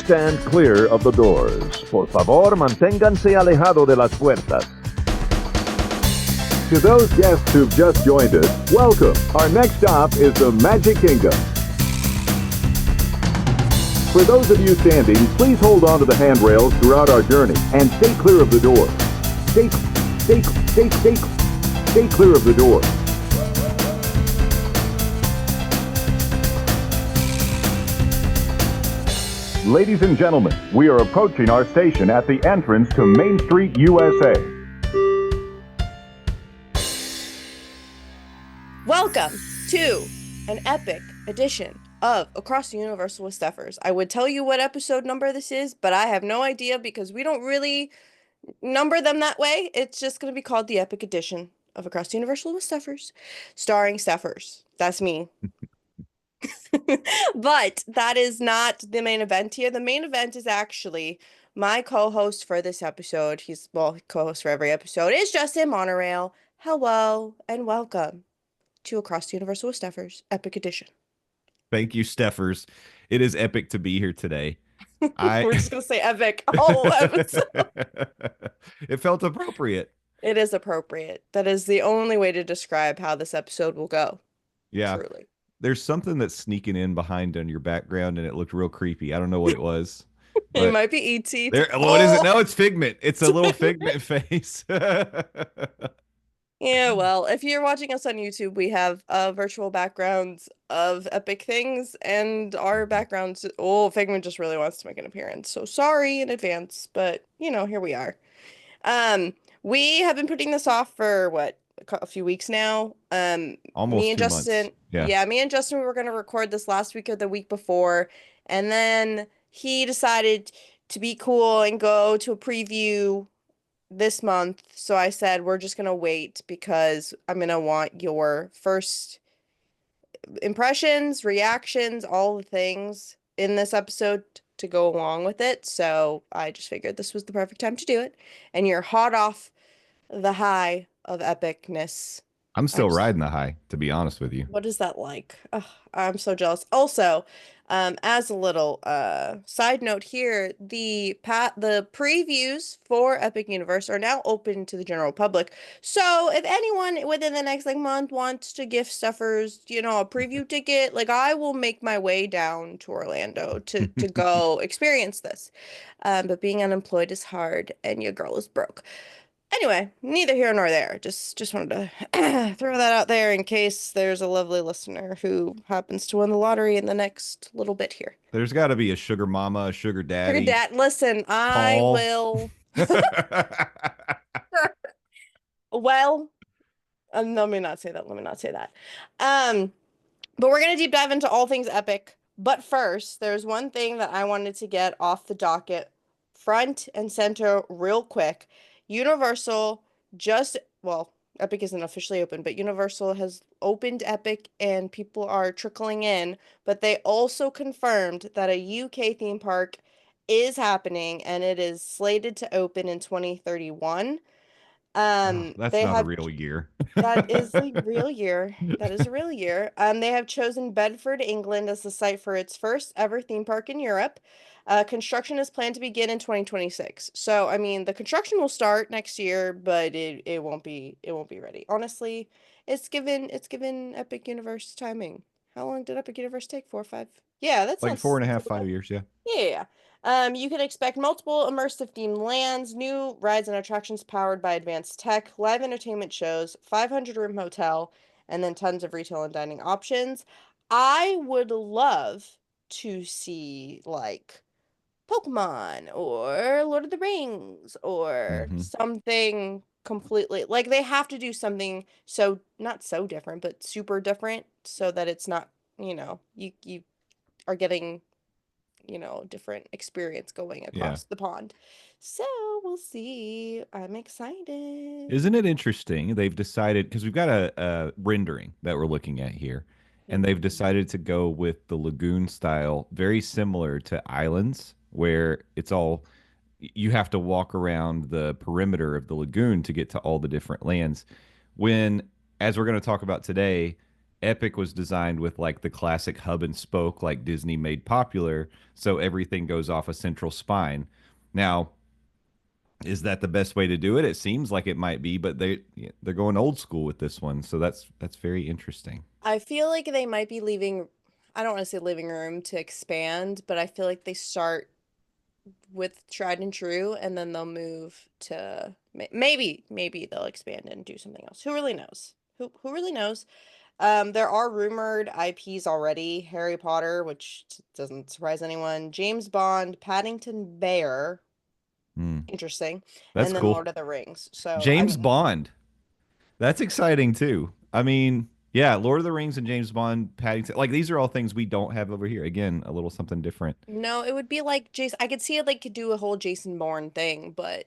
stand clear of the doors. Por favor, manténganse alejado de las puertas. To those guests who've just joined us, welcome. Our next stop is the Magic Kingdom. For those of you standing, please hold on to the handrails throughout our journey and stay clear of the doors. Stay clear of the doors. Ladies and gentlemen, we are approaching our station at the entrance to Main Street, USA. Welcome to an epic edition of Across the Universe with Stephers. I would tell you what episode number this is, but I have no idea because we don't really number them that way. It's just going to be called the epic edition of Across the Universe with Stephers, starring Stephers. That's me. But that is not the main event here. The main event is actually my co-host for this episode. He's, well, co-host for every episode is Justin Monorail. Hello and welcome to Across the Universe with Stephers, epic edition. Thank you, Stephers. It is epic to be here today. We're just going to say epic all episode. It felt appropriate. It is appropriate. That is the only way to describe how this episode will go. Yeah. Truly. There's something that's sneaking in behind on your background, and it looked real creepy. I don't know what it was. It might be E.T. What is it? No, it's Figment. It's a little Figment face. Yeah, well, if you're watching us on YouTube, we have virtual backgrounds of epic things, and our backgrounds. Oh, Figment just really wants to make an appearance, so sorry in advance, but you know, here we are. We have been putting this off for what, a few weeks now. Almost me and 2 Justin, months. Yeah, me and Justin, we were going to record this last week or the week before, and then he decided to be cool and go to a preview this month. So I said, we're just going to wait because I'm going to want your first impressions, reactions, all the things in this episode to go along with it. So I just figured this was the perfect time to do it. And you're hot off the high of epicness. I'm still riding the high, to be honest with you. What is that like? Ugh, I'm so jealous. Also, as a little side note here, the previews for Epic Universe are now open to the general public. So if anyone within the next month wants to gift Stuffers, a preview ticket, I will make my way down to Orlando to go experience this. But being unemployed is hard, and your girl is broke. Anyway, neither here nor there. Just wanted to throw that out there in case there's a lovely listener who happens to win the lottery in the next little bit here. There's got to be a sugar mama, a sugar daddy. Sugar dad, listen, I will. Well, let me not say that. But we're gonna deep dive into all things epic. But first, there's one thing that I wanted to get off the docket, front and center, real quick. Universal Epic isn't officially open, but Universal has opened Epic and people are trickling in, but they also confirmed that a UK theme park is happening and it is slated to open in 2031. That's not a real year. That is a real year. That is a real year. They have chosen Bedford, England as the site for its first ever theme park in Europe. Construction is planned to begin in 2026. So, I mean, the construction will start next year, but it won't be ready. Honestly, it's given Epic Universe timing. How long did Epic Universe take? 4 or 5? Yeah, that's 4.5, 5 years. Yeah. Yeah. You can expect multiple immersive themed lands, new rides and attractions powered by advanced tech, live entertainment shows, 500-room hotel, and then tons of retail and dining options. I would love to see Pokemon or Lord of the Rings or something completely, they have to do something not so different, but super different so that it's not, you are getting different experience going across the pond. So we'll see. I'm excited. Isn't it interesting? They've decided, because we've got a rendering that we're looking at here, and they've decided to go with the lagoon style, very similar to Islands, where it's all, you have to walk around the perimeter of the lagoon to get to all the different lands. When, as we're going to talk about today, Epic was designed with like the classic hub and spoke like Disney made popular, so everything goes off a central spine. Now, is that the best way to do it? It seems like it might be, but they're going old school with this one, so that's very interesting. I feel like they might be leaving, I don't want to say living room to expand, but I feel like they start with tried and true and then they'll move to maybe they'll expand and do something else. Who really knows? Who really knows? There are rumored IPs already. Harry Potter, which doesn't surprise anyone. James Bond, Paddington Bear, Hmm, interesting, that's and then cool. Lord of the Rings. So, I James mean, Bond. That's exciting too. I mean, yeah, Lord of the Rings and James Bond, Paddington, like these are all things we don't have over here. Again, a little something different. no, it would be like Jason. I could see it like could do a whole Jason Bourne thing, but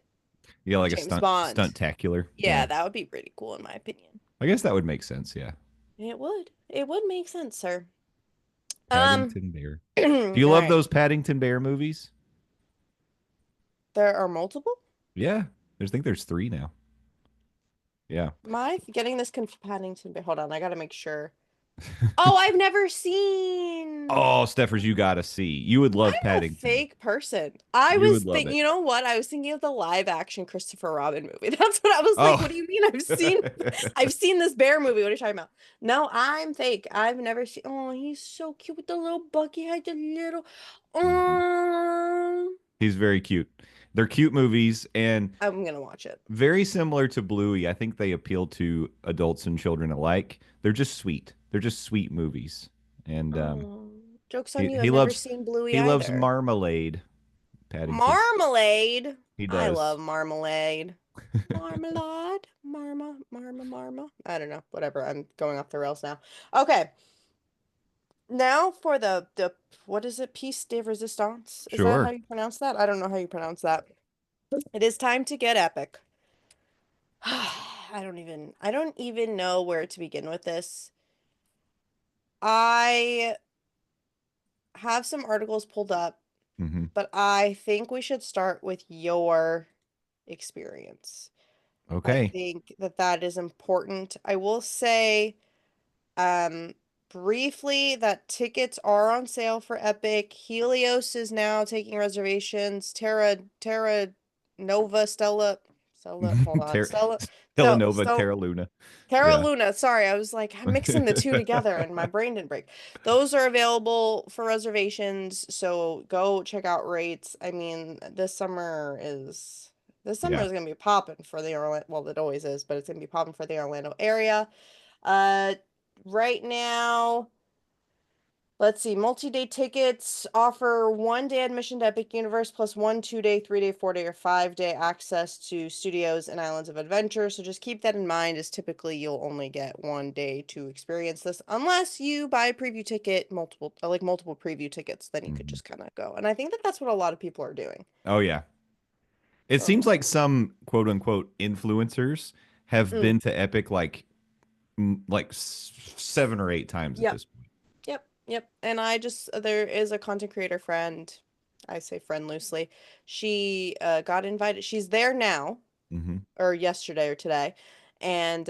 Yeah, like a James stunt Bond. stuntacular. Yeah, Yeah. that would be pretty cool in my opinion. I guess that would make sense, yeah. It would. It would make sense, sir. Um, Paddington Bear. Do all you love right. those Paddington Bear movies? There are multiple? Yeah. I think there's three now. Yeah. Am I getting this Paddington Bear? Hold on, I gotta make sure. Oh, I've never seen. Oh, Steffers, you gotta see. You would love I'm a Paddington. fake person. I You was would love think, it. you know what? I was thinking of the live action Christopher Robin movie. That's what I was like. What Oh. do you mean? I've seen this bear movie. What are you talking about? No, I'm fake. I've never seen. Oh, he's so cute with the little Bucky had the little. Mhm. Um, He's very cute. They're cute movies and I'm gonna watch it. very similar to Bluey. I think they appeal to adults and children alike. They're just sweet. They're just sweet movies. And Oh, joke's on he you. he I've never loves seen Bluey he loves either. marmalade, Paddington. Marmalade. He I does. love marmalade. Marmalade. Marma. I don't know. Whatever. I'm going off the rails now. Okay. Now for the what is it? Piece de resistance. Is that how Sure. you pronounce that? I don't know how you pronounce that. It is time to get epic. I don't even know where to begin with this. I have some articles pulled up, Hmm. but I think we should start with your experience. I Okay. think that that is important. I will say, um, briefly that tickets are on sale for Epic. Helios is now taking reservations. Terra Nova, hold on, Ter Stella, Telenova, Terra Luna. Terra Yeah. Luna. Sorry, I was like, I'm mixing the two together and my brain didn't break. Those are available for reservations, so go check out rates. I mean, this summer Yeah. is gonna be popping for the Orlando. Well, it always is, but it's gonna be popping for the Orlando area. Uh, right now, let's see. Multi-day tickets offer 1 day admission to Epic Universe plus 1 2 day, 3 day, 4 day, or 5 day access to studios and islands of adventure. So just keep that in mind, as typically you'll only get 1 day to experience this unless you buy a preview ticket, multiple preview tickets, then you could Mhm. just kind of go. And I think that that's what a lot of people are doing. Oh yeah. It seems So, like some quote unquote influencers have mm, been to Epic like 7 or 8 times at yep. this point. Yep. And there is a content creator friend. I say friend loosely. She got invited. She's there now, Hmm. or yesterday or today, and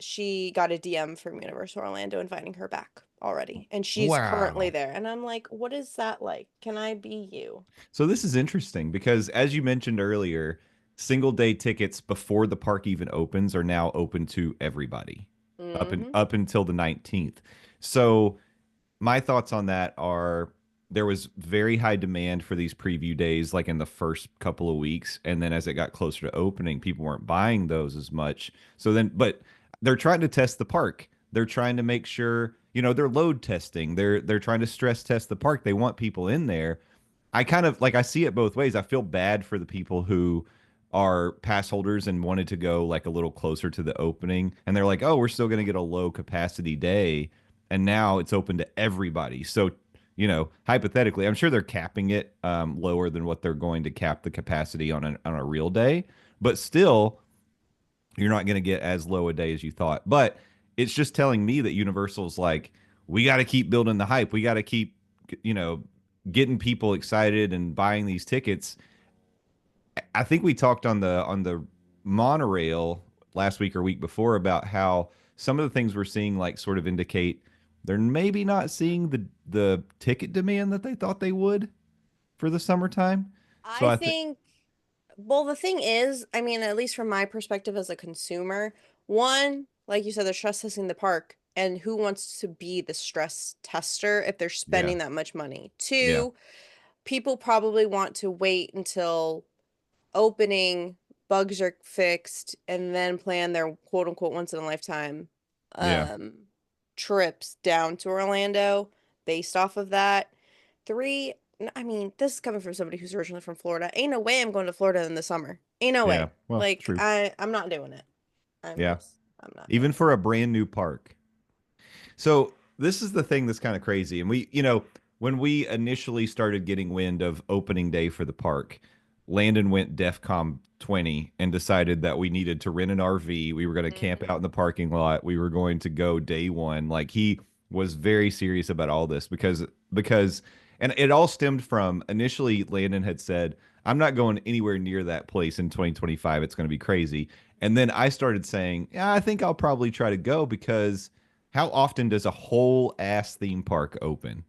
she got a DM from Universal Orlando inviting her back already, and she's currently Wow. there. And I'm like, what is that like? Can I be you? So this is interesting because as you mentioned earlier, single day tickets before the park even opens are now open to everybody Mm-hmm. up until the 19th. So my thoughts on that are there was very high demand for these preview days like in the first couple of weeks, and then as it got closer to opening people weren't buying those as much. But they're trying to test the park. They're trying to make sure, they're load testing. They're trying to stress test the park. They want people in there. I kind of like I see it both ways. I feel bad for the people who are pass holders and wanted to go like a little closer to the opening, and they're like, "Oh, we're still going to get a low capacity day." And now it's open to everybody. So, hypothetically, I'm sure they're capping it lower than what they're going to cap the capacity on a real day, but still, you're not going to get as low a day as you thought. But it's just telling me that Universal's like, we got to keep building the hype. We got to keep, you know, getting people excited and buying these tickets. I think we talked on the monorail last week or week before about how some of the things we're seeing like sort of indicate they're maybe not seeing the ticket demand that they thought they would for the summertime. So I I think, think, well, the thing is, I mean, at least from my perspective as a consumer, one, like you said, they're stress testing the park, and who wants to be the stress tester if they're yeah, spending that much money? yeah, Two, people probably want to wait until opening, bugs are fixed, and then plan their quote unquote once in a lifetime yeah, um trips down to Orlando based off of that. Three, I mean, this is coming from somebody who's originally from Florida. Ain't no way I'm going to Florida in the summer. Ain't no yeah. way. Well, Like true. I'm not doing it. Yeah, I'm not doing even it. for a brand new park. So this is the thing that's kind of crazy. And when we initially started getting wind of opening day for the park, Landon went DEFCON 20 and decided that we needed to rent an RV. We were going to camp Mhm. out in the parking lot. We were going to go day one. Like he was very serious about all this because and it all stemmed from initially Landon had said, I'm not going anywhere near that place in 2025. It's going to be crazy. And then I started saying, yeah, I think I'll probably try to go because how often does a whole ass theme park open?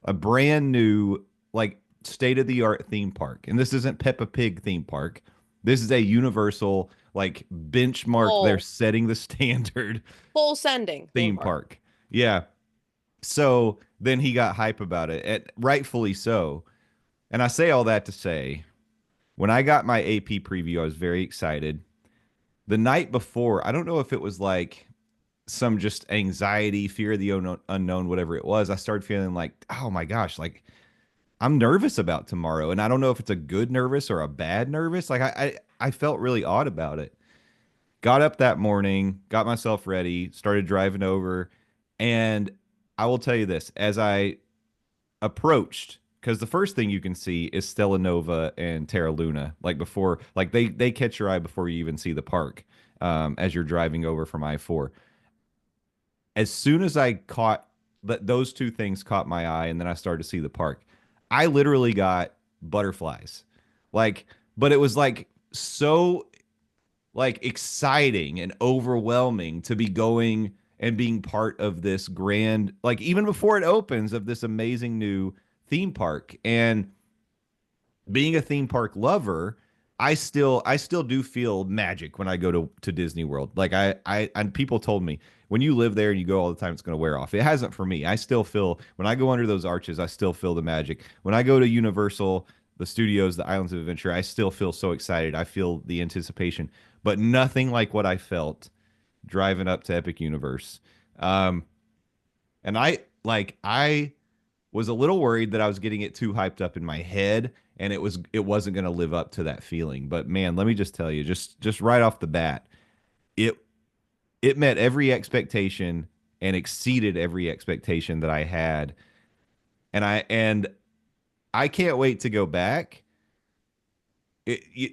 A brand new, like state of the art theme park. And this isn't Peppa Pig theme park. This is a universal, like benchmark. They're Full setting the standard full sending theme theme park. park. Yeah. So then he got hype about it, and rightfully so. And I say all that to say, when I got my AP preview, I was very excited. The night before, I don't know if it was like some just anxiety, fear of the unknown, whatever it was, I started feeling like, oh my gosh, like I'm nervous about tomorrow. And I don't know if it's a good nervous or a bad nervous. Like I felt really odd about it. Got up that morning, got myself ready, started driving over. And I will tell you this, as I approached, because the first thing you can see is Stella Nova and Terra Luna, like before, like they catch your eye before you even see the park, as you're driving over from I-4. As soon as I caught that those two things caught my eye and then I started to see the park, I literally got butterflies. Like, but it was like so like exciting and overwhelming to be going and being part of this grand, like even before it opens, of this amazing new theme park. And being a theme park lover, I still do feel magic when I go to Disney World. Like I and people told me when you live there and you go all the time, it's going to wear off. It hasn't for me. I still feel when I go under those arches, I still feel the magic. When I go to Universal, the studios, the Islands of Adventure, I still feel so excited. I feel the anticipation, but nothing like what I felt driving up to Epic Universe. Um, and I was a little worried that I was getting it too hyped up in my head and it wasn't going to live up to that feeling. But man, let me just tell you, just right off the bat, it it met every expectation and exceeded every expectation that I had. And I can't wait to go back.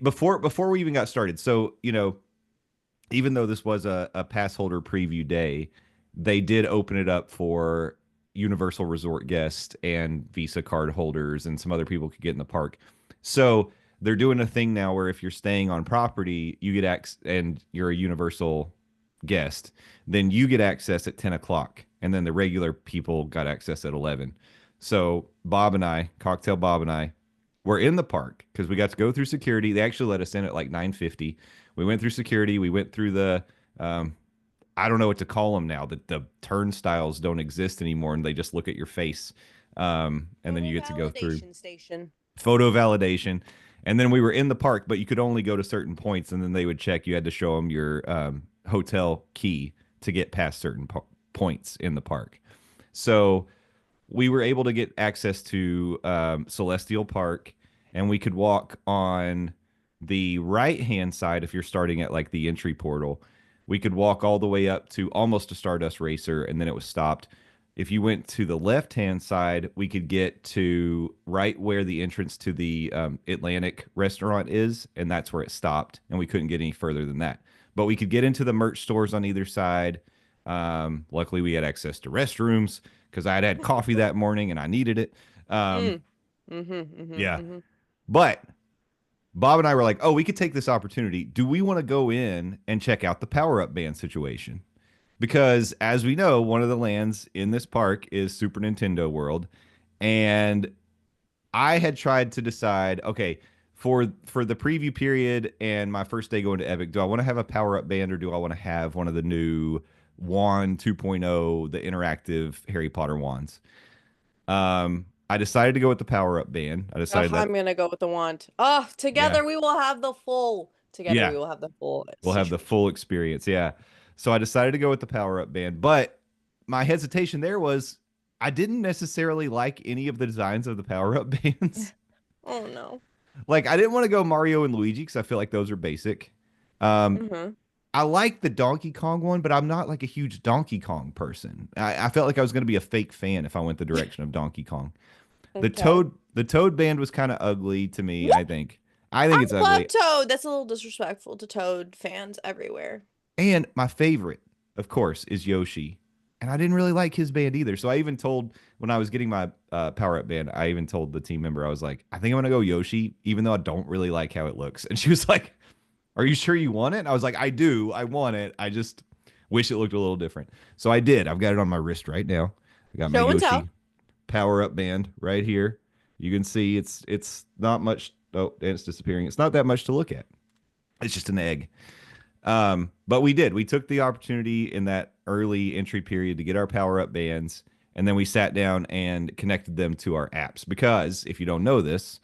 Before we even got started. So, even though this was a pass holder preview day, they did open it up for Universal Resort guests and Visa card holders and some other people could get in the park. So they're doing a thing now where if you're staying on property, you get access and you're a Universal guest, then you get access at 10 o'clock. And then the regular people got access at 11. So Cocktail Bob and I, were in the park because we got to go through security. They actually let us in at like 9:50. We went through security. We went through the um, I don't know what to call them now. That the turnstiles don't exist anymore, and they just look at your face. And then Photo you get to go through validation station. photo validation. And then we were in the park, but you could only go to certain points, and then they would check. You had to show them your hotel key to get past certain points in the park. So we were able to get access to Celestial Park, and we could walk on the right hand side if you're starting at like the entry portal. We could walk all the way up to almost to Stardust Racer, and then it was stopped. If you went to the left hand side, we could get to right where the entrance to the Atlantic restaurant is, and that's where it stopped. And we couldn't get any further than that. But we could get into the merch stores on either side. Luckily, we had access to restrooms because I had had coffee that morning and I needed it. Um, Mm. Mm-hmm. Mm-hmm. yeah. Mm-hmm. But Bob and I were like, oh, we could take this opportunity. Do we want to go in and check out the power up band situation? because as we know, one of the lands in this park is Super Nintendo World, and I had tried to decide, okay, for the preview period and my first day going to Epic, do I want to have a power up band or do I want to have one of the new Wand 2.0, the interactive Harry Potter wands? I decided to go with the power up band. I Ugh, decided that, I'm gonna go with the wand. Oh, yeah, together we will have the full. Together yeah, we will have the full we'll have the situation. full experience. Yeah. So I decided to go with the power up band, but my hesitation there was I didn't necessarily like any of the designs of the power up bands. Oh no. Like I didn't want to go Mario and Luigi because I feel like those are basic. Um, Mm-hmm. I like the Donkey Kong one, but I'm not like a huge Donkey Kong person. I felt like I was going to be a fake fan if I went the direction of Donkey Kong. Okay. The Toad band was kind of ugly to me, What? I think. I think I it's love ugly. Toad. That's a little disrespectful to Toad fans everywhere. And my favorite, of course, is Yoshi. And I didn't really like his band either. So I even told when I was getting my power up band, I even told the team member, I was like, I think I'm gonna go Yoshi, even though I don't really like how it looks. And she was like, are you sure you want it? And I was like, I do. I want it. I just wish it looked a little different. So I did. I've got it on my wrist right now. I got my Show and tell. Yoshi power up band right here. You can see it's not much. Oh, and it's disappearing. It's not that much to look at. It's just an egg. But we did. We took the opportunity in that early entry period to get our power up bands, and then we sat down and connected them to our apps. Because if you don't know this,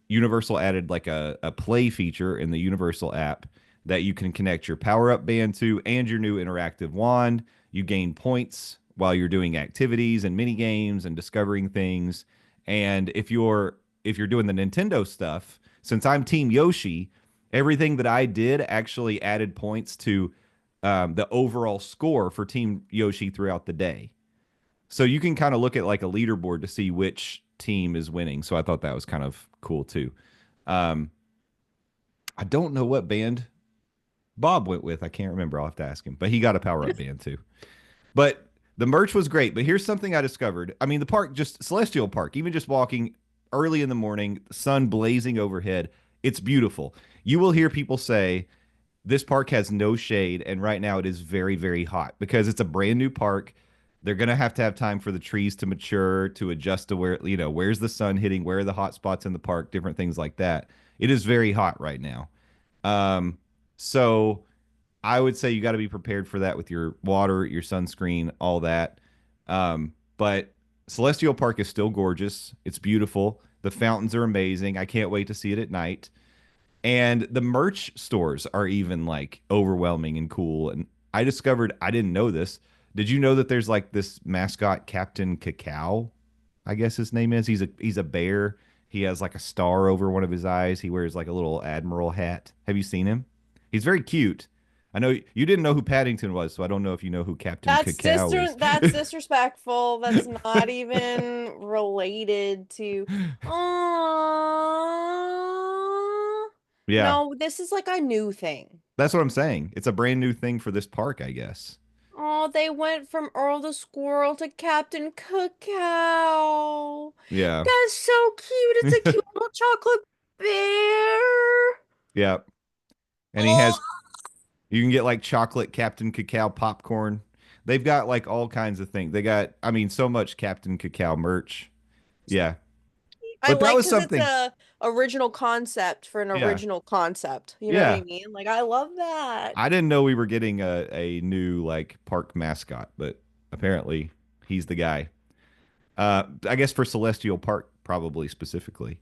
Universal added like a play feature in the Universal app that you can connect your power up band to and your new interactive wand. You gain points while you're doing activities and mini games and discovering things. And if you're doing the Nintendo stuff, since I'm Team Yoshi, everything that I did actually added points to the overall score for Team Yoshi throughout the day. So you can kind of look at like a leaderboard to see which team is winning. So I thought that was kind of cool too. Um, I don't know what band Bob went with. I can't remember. I'll have to ask him. But he got a power up band too. But the merch was great. But here's something I discovered. I mean, the park, just Celestial Park, even just walking early in the morning, sun blazing overhead, it's beautiful. You will hear people say, this park has no shade, and right now it is very, very hot because it's a brand new park. They're gonna have to have time for the trees to mature, to adjust to where, where's the sun hitting, where are the hot spots in the park, different things like that. It is very hot right now. Um, so I would say you got to be prepared for that with your water, your sunscreen, all that. But Celestial Park is still gorgeous. It's beautiful. The fountains are amazing. I can't wait to see it at night. And the merch stores are even like overwhelming and cool. And I discovered, I didn't know this. Did you know that there's like this mascot, Captain Cacao? I guess his name is. He's a bear. He has like a star over one of his eyes. He wears like a little admiral hat. Have you seen him? He's very cute. I know you didn't know who Paddington was, so I don't know if you know who Captain Cacao is. That's disrespectful. That's not even related to Oh Yeah, no, this is like a new thing. that's what I'm saying. It's a brand new thing for this park, I guess. Oh, they went from Earl the Squirrel to Captain Cacao. Yeah. That's so cute. It's a cute little chocolate bear. Yeah. And he Oh, has you can get like chocolate Captain Cacao popcorn. They've got like all kinds of things. They got, I mean, so much Captain Cacao merch. Yeah. I But that like was because it's something. a original concept for an Yeah. original concept. You know what I Yeah. mean? Like I love that. I didn't know we were getting a new like park mascot, but apparently he's the guy. I guess for Celestial Park, probably specifically.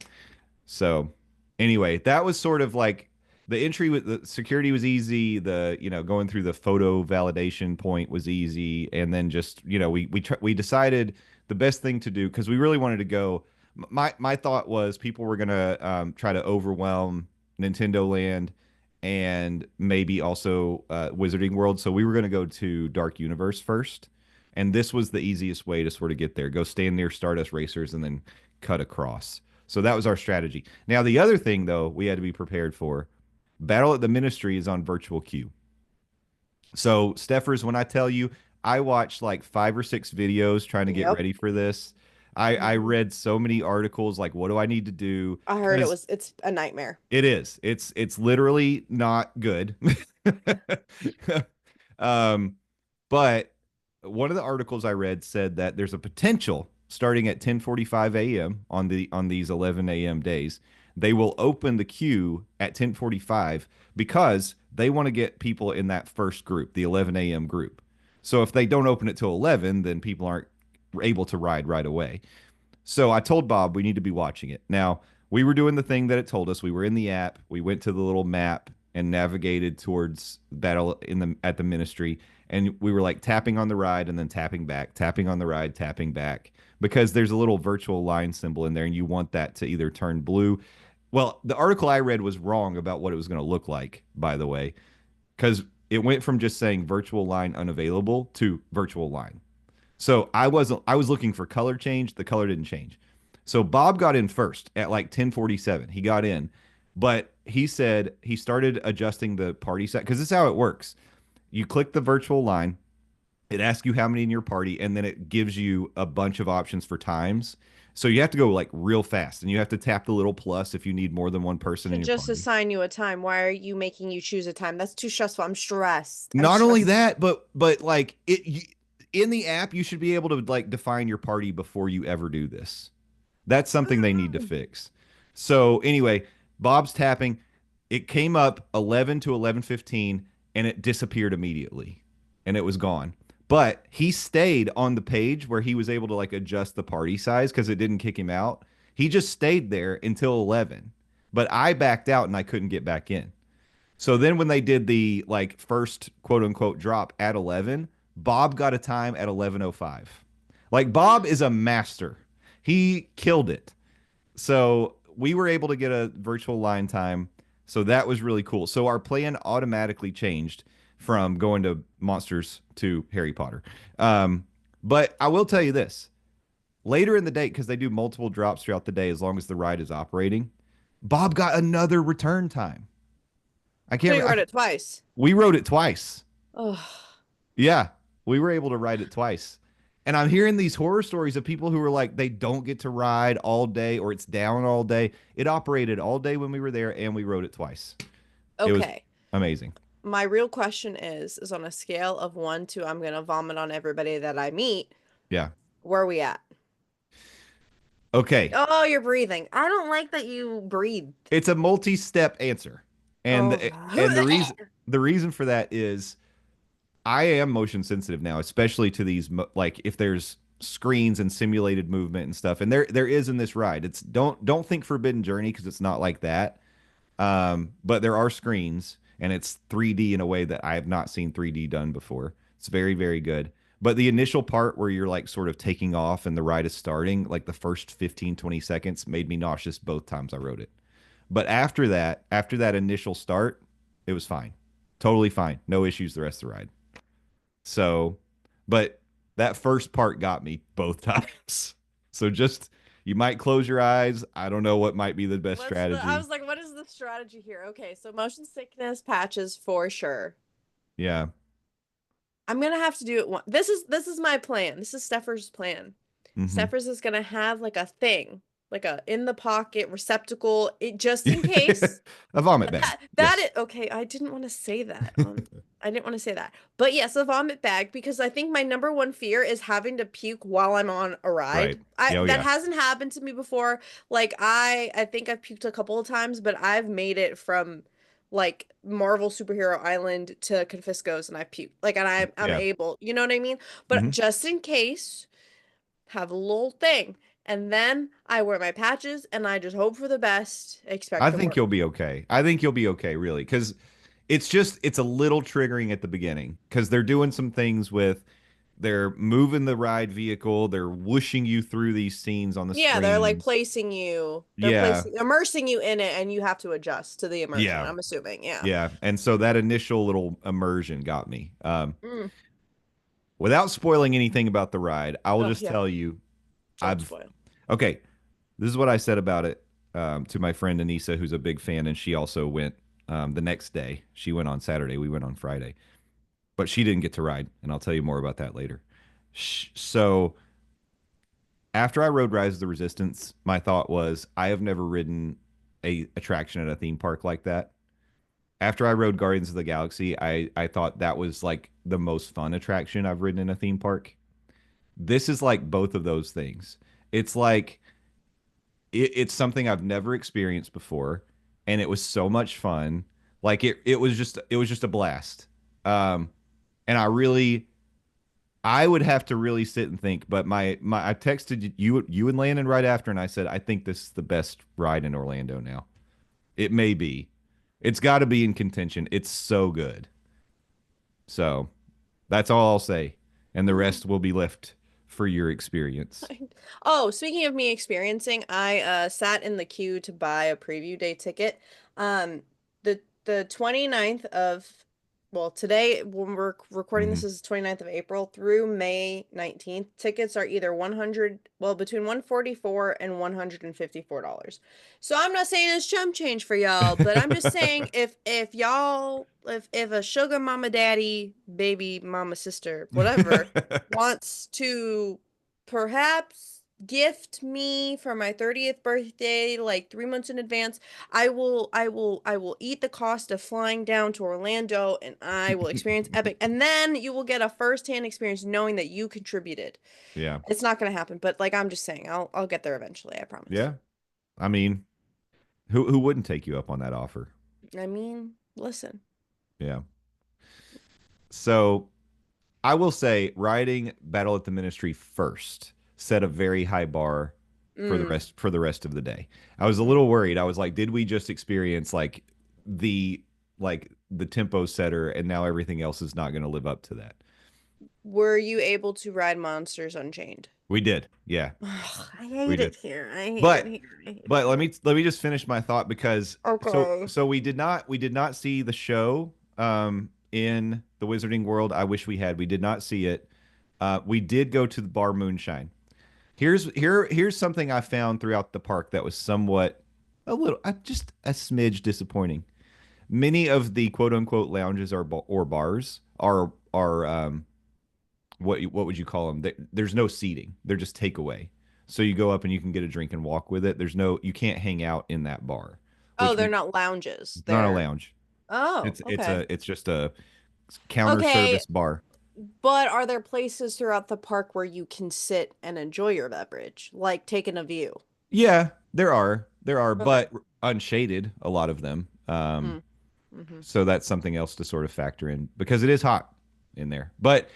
So anyway, that was sort of like the entry with the security was easy. The, going through the photo validation point was easy. And then just, we decided the best thing to do because we really wanted to go. My thought was people were gonna try to overwhelm Nintendo Land and maybe also Wizarding World. So we were gonna go to Dark Universe first. And this was the easiest way to sort of get there. Go stand near Stardust Racers and then cut across. So that was our strategy. Now, the other thing, though, we had to be prepared for Battle at the Ministry is on virtual queue. So, Steffers, when I tell you, I watched like 5 or 6 videos trying to get Yep. ready for this. I Mhm. read so many articles like, what do I need to do? I heard Because it's a nightmare. it is. It's literally not good. um, But one of the articles I read said that there's a potential starting at 10:45 a.m. on these 11 a.m. days. They will open the queue at 10:45 because they want to get people in that first group, the 11 a.m. group. So if they don't open it till 11, then people aren't able to ride right away. So I told Bob we need to be watching it. Now, we were doing the thing that it told us. We were in the app. We went to the little map and navigated towards battle in the at the ministry, and we were like tapping on the ride and then tapping back, tapping on the ride, tapping back, because there's a little virtual line symbol in there and you want that to either turn blue. Well, the article I read was wrong about what it was going to look like, by the way, because it went from just saying virtual line unavailable to virtual line. So I was looking for color change. The color didn't change. So Bob got in first at like 10:47. He got in, but he said he started adjusting the party set because this is how it works. You click the virtual line, it asks you how many in your party, and then it gives you a bunch of options for times. So you have to go like real fast, and you have to tap the little plus if you need more than one person To in your just party. assign you a time. Why are you making you choose a time? That's too stressful. I'm stressed. I'm Not only stressed. that, but like in the app, you should be able to like define your party before you ever do this. That's something they need to fix. So anyway, Bob's tapping. It came up 11 to 11:15 and it disappeared immediately and it was gone. But he stayed on the page where he was able to like adjust the party size because it didn't kick him out. He just stayed there until 11. But I backed out and I couldn't get back in. So then when they did the like first quote unquote drop at 11, Bob got a time at 11:05. Like Bob is a master. He killed it. So we were able to get a virtual line time. So that was really cool. So our plan automatically changed from going to Monsters to Harry Potter. But I will tell you this later in the day, because they do multiple drops throughout the day as long as the ride is operating, Bob got another return time. I So can't, you I, wrote it twice. we rode it twice. Oh, Yeah, we were able to ride it twice. And I'm hearing these horror stories of people who are like, they don't get to ride all day or it's down all day. It operated all day when we were there and we rode it twice. It was okay. amazing. My real question is on a scale of 1 to I'm gonna vomit on everybody that I meet, Yeah. where are we at? Okay. Oh, you're breathing. I don't like that you breathe. It's a multi-step answer. Oh. And the reason for that is I am motion sensitive now, especially to these like if there's screens and simulated movement and stuff. And there is in this ride. It's don't think Forbidden Journey because it's not like that. But there are screens and it's 3D in a way that I have not seen 3D done before. It's very, very good. But the initial part where you're like sort of taking off and the ride is starting, like the first 15, 20 seconds made me nauseous both times I rode it. But after that initial start, it was fine. Totally fine. No issues the rest of the ride. So, but that first part got me both times. So just you might close your eyes. I don't know what might be the best I strategy. was like, what is the strategy here? Okay, so motion sickness patches for sure. Yeah. I'm gonna have to do it one. This is my plan. This is Stephers' plan. Hmm. Stephers is gonna have like a thing, like a in the pocket receptacle, just in case. A vomit bag. That Yes. is okay. I didn't want to say that. I didn't want to say that. But yes, a vomit bag because I think my number one fear is having to puke while I'm on a Right. ride. I Oh that yeah. hasn't happened to me before. Like I think I've puked a couple of times, but I've made it from like Marvel Superhero Island to Confisco's and I puked. Like and I'm Yeah. able, you know what I mean? But Hmm. just in case, have a little thing. And then I wear my patches and I just hope for the best, I expect the think worst. you'll be okay. I think you'll be okay, really, because it's a little triggering at the beginning because they're doing some things with they're moving the ride vehicle, they're whooshing you through these scenes on the Yeah, they're like screens. Yeah. immersing you in it, and you have to adjust to the immersion. Yeah. I'm assuming. Yeah. Yeah. And so that initial little immersion got me. Mm. Without spoiling anything about the ride, I will Oh, just yeah. tell you Don't I've spoil. okay. This is what I said about it to my friend Anissa, who's a big fan, and she also went the next day. She went on Saturday. We went on Friday, but she didn't get to ride, and I'll tell you more about that later. So after I rode Rise of the Resistance, my thought was I have never ridden a attraction at a theme park like that. After I rode Guardians of the Galaxy, I thought that was like the most fun attraction I've ridden in a theme park. This is like both of those things. It's like it's something I've never experienced before, and it was so much fun. Like it was just a blast. Um, and I would have to really sit and think. But I texted you and Landon right after, and I said I think this is the best ride in Orlando now. It may be. It's got to be in contention. It's so good. So that's all I'll say, and the Hmm. rest will be left for your experience. Oh, speaking of me experiencing, I sat in the queue to buy a preview day ticket. Um the 29th of well, today when we're recording Hmm. this is the 29th of April through May 19th. Tickets are either 100, well, between 144 and $154. So I'm not saying it's chump change for y'all, but I'm just saying if y'all if a sugar mama daddy, baby mama sister, whatever wants to perhaps gift me for my 30th birthday like 3 months in advance, I will eat the cost of flying down to Orlando and I will experience epic, and then you will get a first-hand experience knowing that you contributed. Yeah. It's not going to happen, but like I'm just saying, I'll get there eventually, I promise. Yeah. I mean, who wouldn't take you up on that offer? I mean, listen. Yeah. So I will say riding Battle at the Ministry first set a very high bar Mm, for the rest of the day. I was a mm. little worried. I was like, did we just experience the the tempo setter and now everything else is not going to live up to that? Were you able to ride Monsters Unchained? We did. Yeah, Ugh, I we hate did. it here. I hate it But here. I hate it but here. let me just finish my thought because Okay. so we did not see the show in the Wizarding World. I wish we had. We did not see it. We did go to the bar Moonshine. Here's something I found throughout the park that was somewhat a little just a smidge disappointing. Many of the quote unquote lounges or bars are what would you call them? There's no seating. They're just takeaway. So you go up and you can get a drink and walk with it. There's no you can't hang out in that bar, Oh, which they're we not lounges. not a They're lounge. Oh, okay. It's just a counter Okay, service bar. but are there places throughout the park where you can sit and enjoy your beverage, like taking a view? Yeah, there are, Okay. but unshaded a lot of them. Mm. Hmm. So that's something else to sort of factor in because it is hot in there. But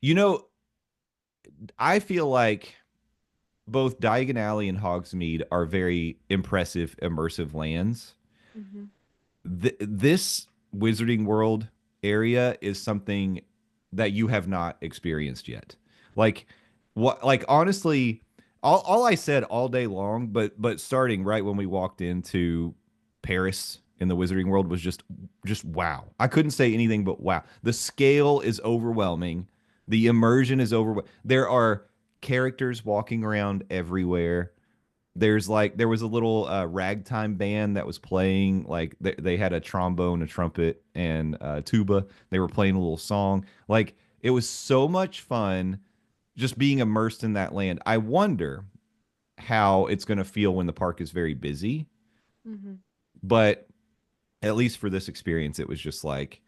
you know, I feel like both Diagon Alley and Hogsmeade are very impressive, immersive lands. Hmm. This Wizarding World area is something that you have not experienced yet. Like like honestly, all I said all day long, but starting right when we walked into Paris in the Wizarding World was just wow. I couldn't say anything but wow. The scale is overwhelming. The immersion is overwhelming. There are characters walking around everywhere. There was a little ragtime band that was playing like they had a trombone, a trumpet, and tuba. They were playing a little song. Like it was so much fun just being immersed in that land. I wonder how it's going to feel when the park is very busy, Hmm. but at least for this experience, it was just like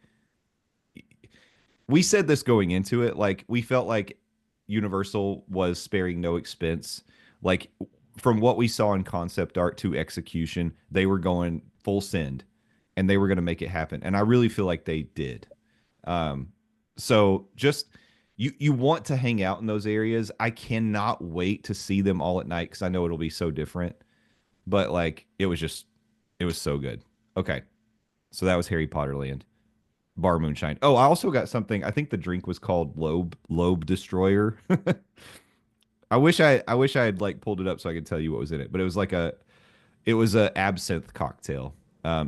we said this going into it. Like we felt like Universal was sparing no expense. Like from what we saw in concept art to execution, they were going full send and they were going to make it happen. And I really feel like they did. Um, so just you want to hang out in those areas. I cannot wait to see them all at night because I know it'll be so different. But like it was so good. Okay. So that was Harry Potter Land. Bar moonshine. Oh, I also got something. I think the drink was called Lobe Destroyer. I wish I had like pulled it up so I could tell you what was in it. But it was a absinthe cocktail.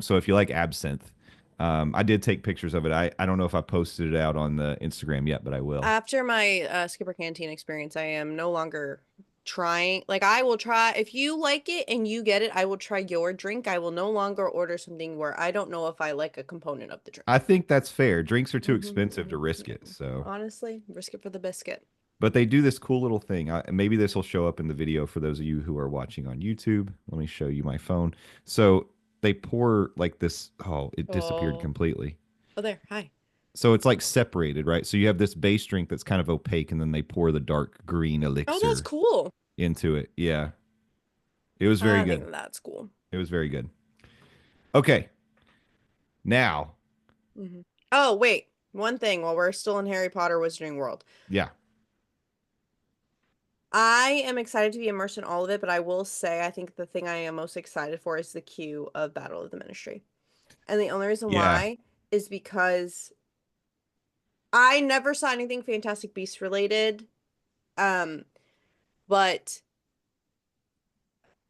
So if you like absinthe, I did take pictures of it. I don't know if I posted it out on the Instagram yet, but I will. After my Skipper Canteen experience, I am no longer trying. Like, I will try, if you like it and you get it, I will try your drink. I will no longer order something where I don't know if I like a component of the I drink. think that's fair. Drinks are too Hmm. expensive to Hmm. risk it. Yeah. So, Honestly, risk it for the biscuit. but they do this cool little thing. Maybe this will show up in the video for those of you who are watching on YouTube. Let me show you my phone. So they pour like this. Oh, it disappeared Oh. completely. Oh, there. Hi. So it's like separated, right? So you have this base drink that's kind of opaque, and then they pour the dark green Oh, that's elixir cool. into it. Yeah, it was very I think good. that's cool. It was very good. Okay, now, Hmm. Oh, wait. One thing while we're still in Harry Potter Wizarding World. yeah, I am excited to be immersed in all of it, but I will say I think the thing I am most excited for is the queue of Battle of the Ministry. And the only reason yeah, why is because I never saw anything Fantastic Beasts related. Um, but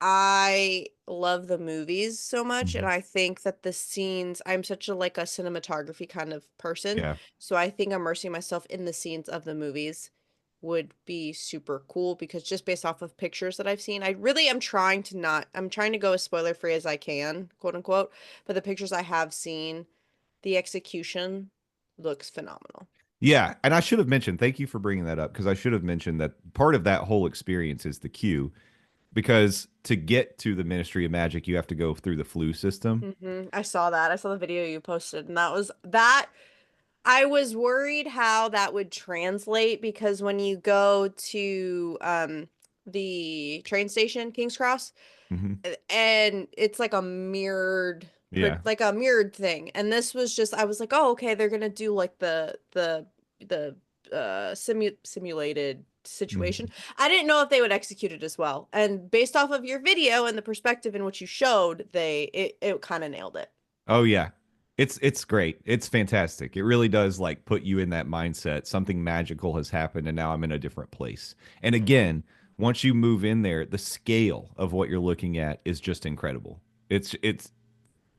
I love the movies so much, and mhm, I think that the scenes, I'm such a like a cinematography kind of person, yeah, so I think immersing myself in the scenes of the movies would be super cool because just based off of pictures that I've seen, I really am trying to not, I'm trying to go as spoiler free as I can, quote unquote, but the pictures I have seen, the execution looks phenomenal. yeah. And I should have mentioned. Thank you for bringing that up because I should have mentioned that part of that whole experience is the queue because to get to the Ministry of Magic, you have to go through the flu system. I saw that. I saw the video you posted, and that was that. I was worried how that would translate because when you go to the train station, King's Cross, Hmm. and it's like a mirrored Yeah. like a mirrored thing. And this was just I was like, "Oh, okay, they're going to do like the simulated situation." Mhm. I didn't know if they would execute it as well. And based off of your video and the perspective in which you showed, it kind of nailed it. Oh yeah. It's great. It's fantastic. It really does like put you in that mindset. Something magical has happened and now I'm in a different place. And Hmm. again, once you move in there, the scale of what you're looking at is just incredible. It's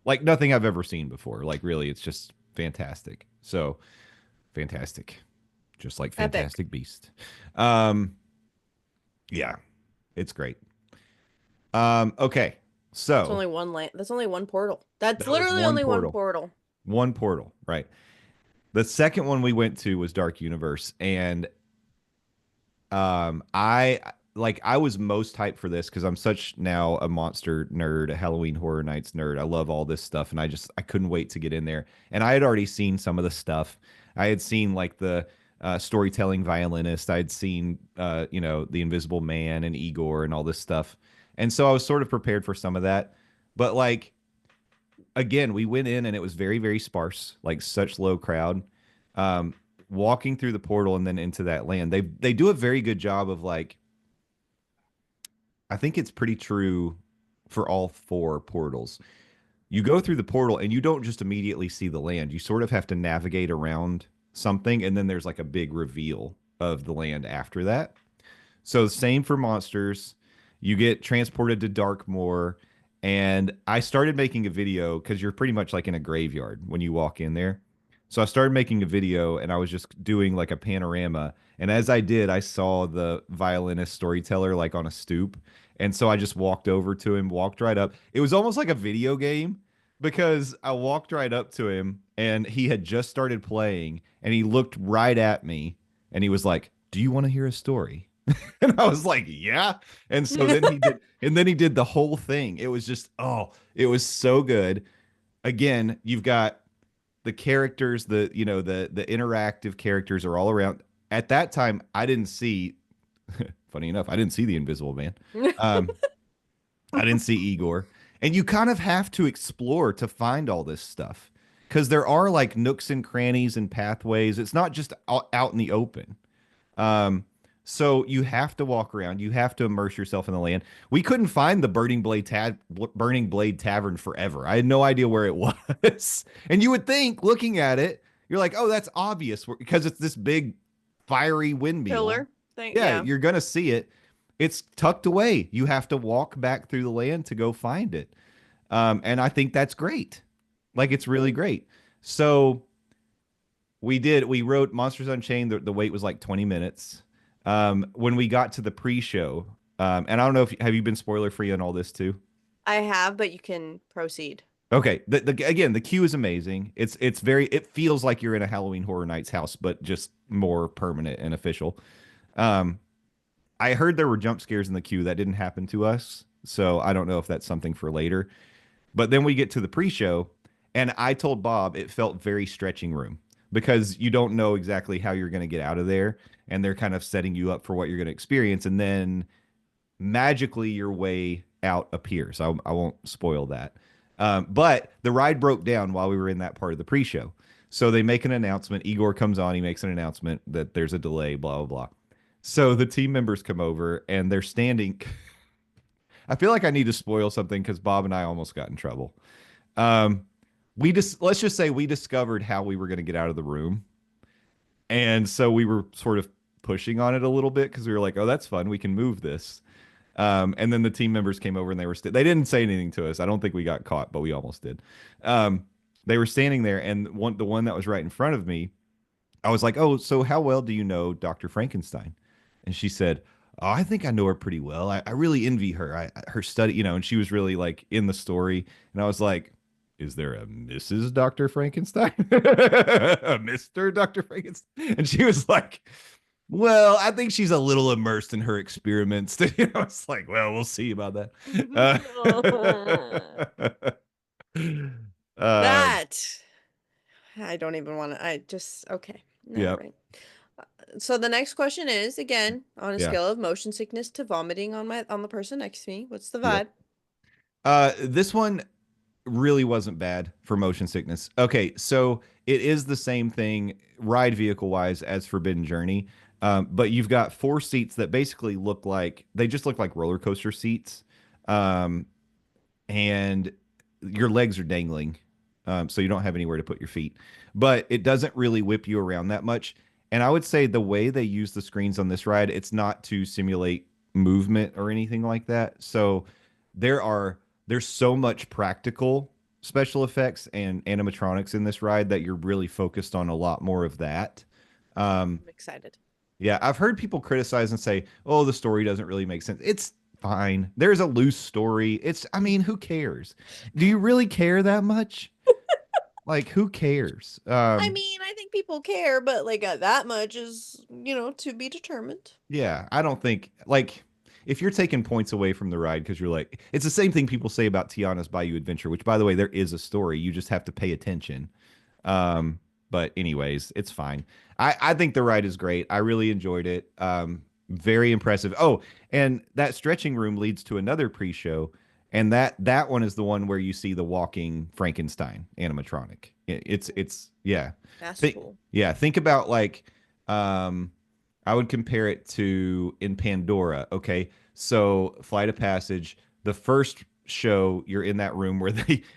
like nothing I've ever seen before. Like really, it's just fantastic. So, fantastic. Just like Epic. Fantastic Beast. Um yeah, it's great. Okay. That's So, only one land. That's only one portal. That's that was literally one only one portal. portal. One portal, right? The second one we went to was Dark Universe, and I was most hyped for this because I'm such now a monster nerd, a Halloween Horror Nights nerd. I love all this stuff, and I couldn't wait to get in there. And I had already seen some of the stuff. I had seen like the storytelling violinist. I had seen the Invisible Man and Igor and all this stuff, and so I was sort of prepared for some of that. But like again, we went in and it was very, very sparse, like such low crowd. Um, Walking through the portal and then into that land, they do a very good job of like I think it's pretty true for all four portals. You go through the portal and you don't just immediately see the land. You sort of have to navigate around something, and then there's like a big reveal of the land after that. So same for monsters. You get transported to Darkmoor, and I started making a video because you're pretty much like in a graveyard when you walk in there. So I started making a video, and I was just doing like a panorama. And as I did, I saw the violinist storyteller like on a stoop, and so I just walked over to him, walked right up. It was almost like a video game because I walked right up to him, and he had just started playing, and he looked right at me, and he was like, "Do you want to hear a story?" And I was like, yeah. And so then he did the whole thing. It was just, oh, it was so good. Again, you've got the characters, the interactive characters are all around. At that time, I didn't see, funny enough, I didn't see the Invisible Man. Um, I didn't see Igor. And you kind of have to explore to find all this stuff because there are like nooks and crannies and pathways. It's not just out in the open. Um, so you have to walk around. You have to immerse yourself in the land. We couldn't find the Burning Blade Tavern forever. I had no idea where it was. And you would think, looking at it, you're like, oh, that's obvious because it's this big fiery windmill. Pillar thing. Yeah, Yeah. you're gonna see it. It's tucked away. You have to walk back through the land to go find it. And I think that's great. Like it's really great. So we wrote Monsters Unchained. The wait was like 20 minutes. When we got to the pre-show, and I don't know if have you been spoiler free on all this too? I have, but you can proceed. Okay. Again, the queue is amazing. It feels like you're in a Halloween Horror Nights house, but just more permanent and official. Um, I heard there were jump scares in the queue that didn't happen to us, so I don't know if that's something for later. But then we get to the pre-show, and I told Bob it felt very stretching room because you don't know exactly how you're going to get out of there, and they're kind of setting you up for what you're going to experience, and then magically your way out appears. I won't spoil that. But the ride broke down while we were in that part of the pre-show. So they make an announcement. Igor comes on. He makes an announcement that there's a delay, blah, blah, blah. So the team members come over and they're standing. I feel like I need to spoil something because Bob and I almost got in trouble. Um, we just let's just say we discovered how we were going to get out of the room, and so we were sort of pushing on it a little bit because we were like, "Oh, that's fun. We can move this." And then the team members came over and they didn't say anything to us. I don't think we got caught, but we almost did. They were standing there, and the one that was right in front of me, I was like, "Oh, so how well do you know Dr. Frankenstein?" And she said, "Oh, I think I know her pretty well. I really envy her. Her study, and she was really like in the story." And I was like, "Is there a Mrs. Dr. Frankenstein? A Mr. Dr. Frankenstein?" And she was like, "Well, I think she's a little immersed in her experiments." It's like, well, we'll see about that. Um, That I don't even want to. I just okay. Never yeah, mind. So the next question is again on a yeah, scale of motion sickness to vomiting on the person next to me. What's the yeah. vibe? This one really wasn't bad for motion sickness. Okay, so it is the same thing ride vehicle wise as Forbidden Journey, but you've got four seats that basically look like roller coaster seats, um, and your legs are dangling, so you don't have anywhere to put your feet. But it doesn't really whip you around that much. And I would say the way they use the screens on this ride, it's not to simulate movement or anything like that. So there are there's so much practical special effects and animatronics in this ride that you're really focused on a lot more of that. Um, I'm excited. yeah, I've heard people criticize and say, "Oh, the story doesn't really make sense." It's fine. There's a loose story. I mean, who cares? Do you really care that much? Like, who cares? I mean, I think people care, but like that much is, to be determined. Yeah, I don't think like if you're taking points away from the ride because you're like, it's the same thing people say about Tiana's Bayou Adventure, which by the way, there is a story. You just have to pay attention. Um, but anyways, it's fine. I think the ride is great. I really enjoyed it. Very impressive. Oh, and that stretching room leads to another pre-show, and that one is the one where you see the walking Frankenstein animatronic. It's yeah. That's Think cool. yeah, think about like um I would compare it to in Pandora. Okay, so Flight of Passage, the first show, you're in that room where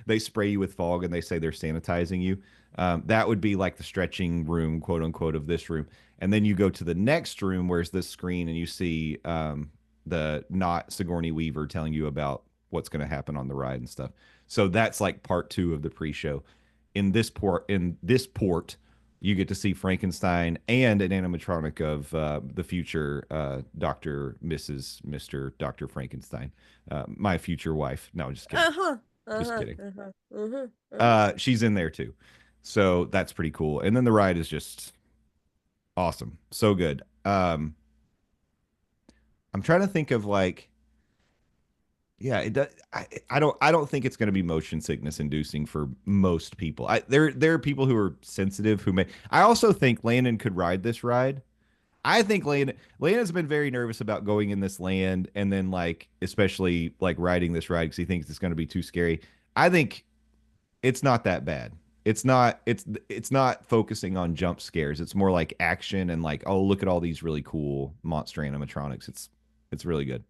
they spray you with fog and they say they're sanitizing you. That would be like the stretching room, quote unquote, of this room. And then you go to the next room where's this screen and you see the not Sigourney Weaver telling you about what's going to happen on the ride and stuff. So that's like part two of the pre-show. In this port, you get to see Frankenstein and an animatronic of the future Dr. Mrs. Mr. Dr. Frankenstein, my future wife. No, just kidding. Uh-huh. Just Uh-huh. kidding. Uh-huh. Uh-huh. Uh-huh. She's in there too. So that's pretty cool. And then the ride is just awesome. So good. I'm trying to think of like, yeah, it does. I don't think it's going to be motion sickness inducing for most people. There are people who are sensitive who may. I also think Landon could ride this ride. I think Landon's been very nervous about going in this land and then like especially like riding this ride because he thinks it's going to be too scary. I think it's not that bad. It's not focusing on jump scares. It's more like action and like, oh, look at all these really cool monster animatronics. It's really good.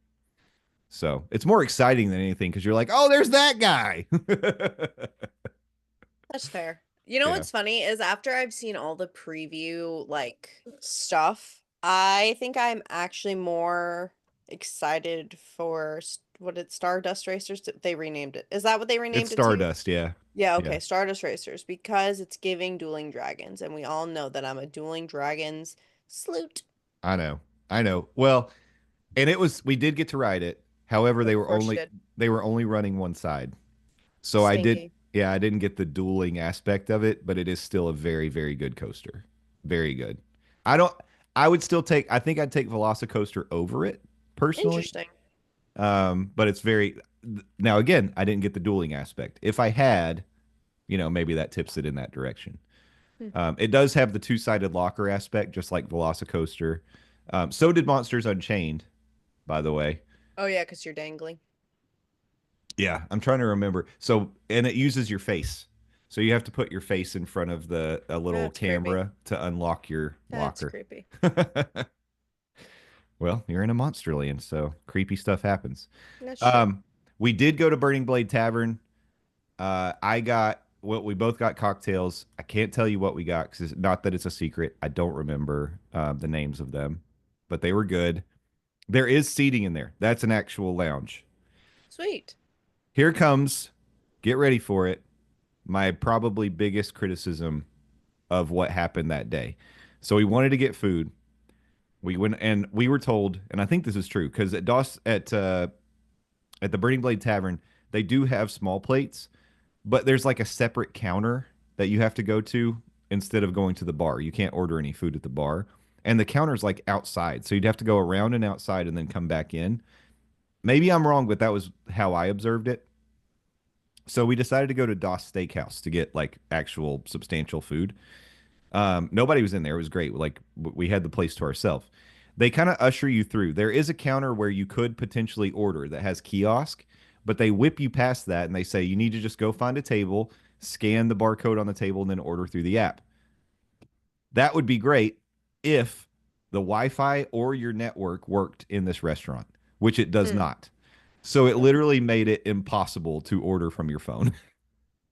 So it's more exciting than anything because you're like, oh, there's that guy. That's fair. You know Yeah. what's funny is after I've seen all the preview like stuff, I think I'm actually more excited for what did Stardust Racers? They renamed it. Is that what they It's renamed it to? Stardust, yeah. Yeah, Yeah. okay, Stardust Racers because it's giving Dueling Dragons, and we all know that I'm a Dueling Dragons sloot. I know. I know. Well, and we did get to ride it. However, Of course you did. they were only running one side. So Stinky. I didn't get the dueling aspect of it, but it is still a very, very good coaster. Very good. I don't, I think I'd take Velocicoaster over it personally. Interesting. But it's very, Now again, I didn't get the dueling aspect. If I had, maybe that tips it in that direction. Hmm. It does have the two-sided locker aspect, just like Velocicoaster. So did Monsters Unchained, by the way. Oh yeah, because you're dangling. Yeah, I'm trying to remember. So, and it uses your face. So you have to put your face in front of the a little That's creepy. camera to unlock your That's locker. creepy. Well, you're in a monster land, so creepy stuff happens. That's true. Um, we did go to Burning Blade Tavern. I got what we both got cocktails. I can't tell you what we got because not that it's a secret. I don't remember the names of them, but they were good. There is seating in there. That's an actual lounge. Sweet. Here comes, get ready for it, my probably biggest criticism of what happened that day. So we wanted to get food. We went and we were told, and I think this is true because at the Burning Blade Tavern, they do have small plates, but there's like a separate counter that you have to go to instead of going to the bar. You can't order any food at the bar. And the counter's like outside. So you'd have to go around and outside and then come back in. Maybe I'm wrong, but that was how I observed it. So we decided to go to Doss Steakhouse to get like actual substantial food. Nobody was in there. It was great. Like we had the place to ourselves. They kind of usher you through. There is a counter where you could potentially order that has kiosk, but they whip you past that and they say you need to just go find a table, scan the barcode on the table, and then order through the app. That would be great if the Wi-Fi or your network worked in this restaurant, which it does Hmm. not. So it literally made it impossible to order from your phone.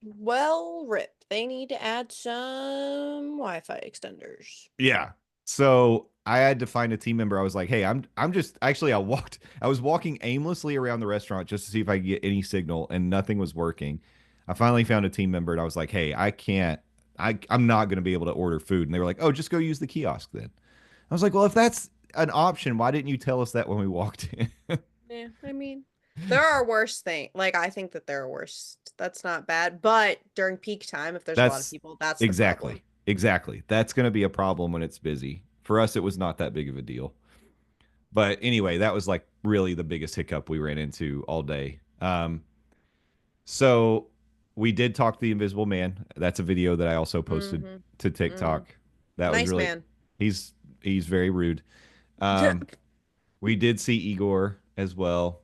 Well, rip. They need to add some Wi-Fi extenders. Yeah. So I had to find a team member. I was like, "Hey, I'm just actually I was walking aimlessly around the restaurant just to see if I could get any signal and nothing was working. I finally found a team member and I was like, "Hey, I can't I'm not going to be able to order food." And they were like, "Oh, just go use the kiosk then." I was like, "Well, if that's an option, why didn't you tell us that when we walked in?" Yeah, I mean, there are worse things. Like, I think that there are worse. That's not bad. But during peak time, if there's a lot of That's people, that's the problem. exactly. Exactly. That's going to be a problem when it's busy. For us, it was not that big of a deal. But anyway, that was like really the biggest hiccup we ran into all day. So we did talk to the Invisible Man. That's a video that I also posted Mm-hmm. to Mm. TikTok. That was Nice really man. he's he's very rude. Um, we did see Igor as well.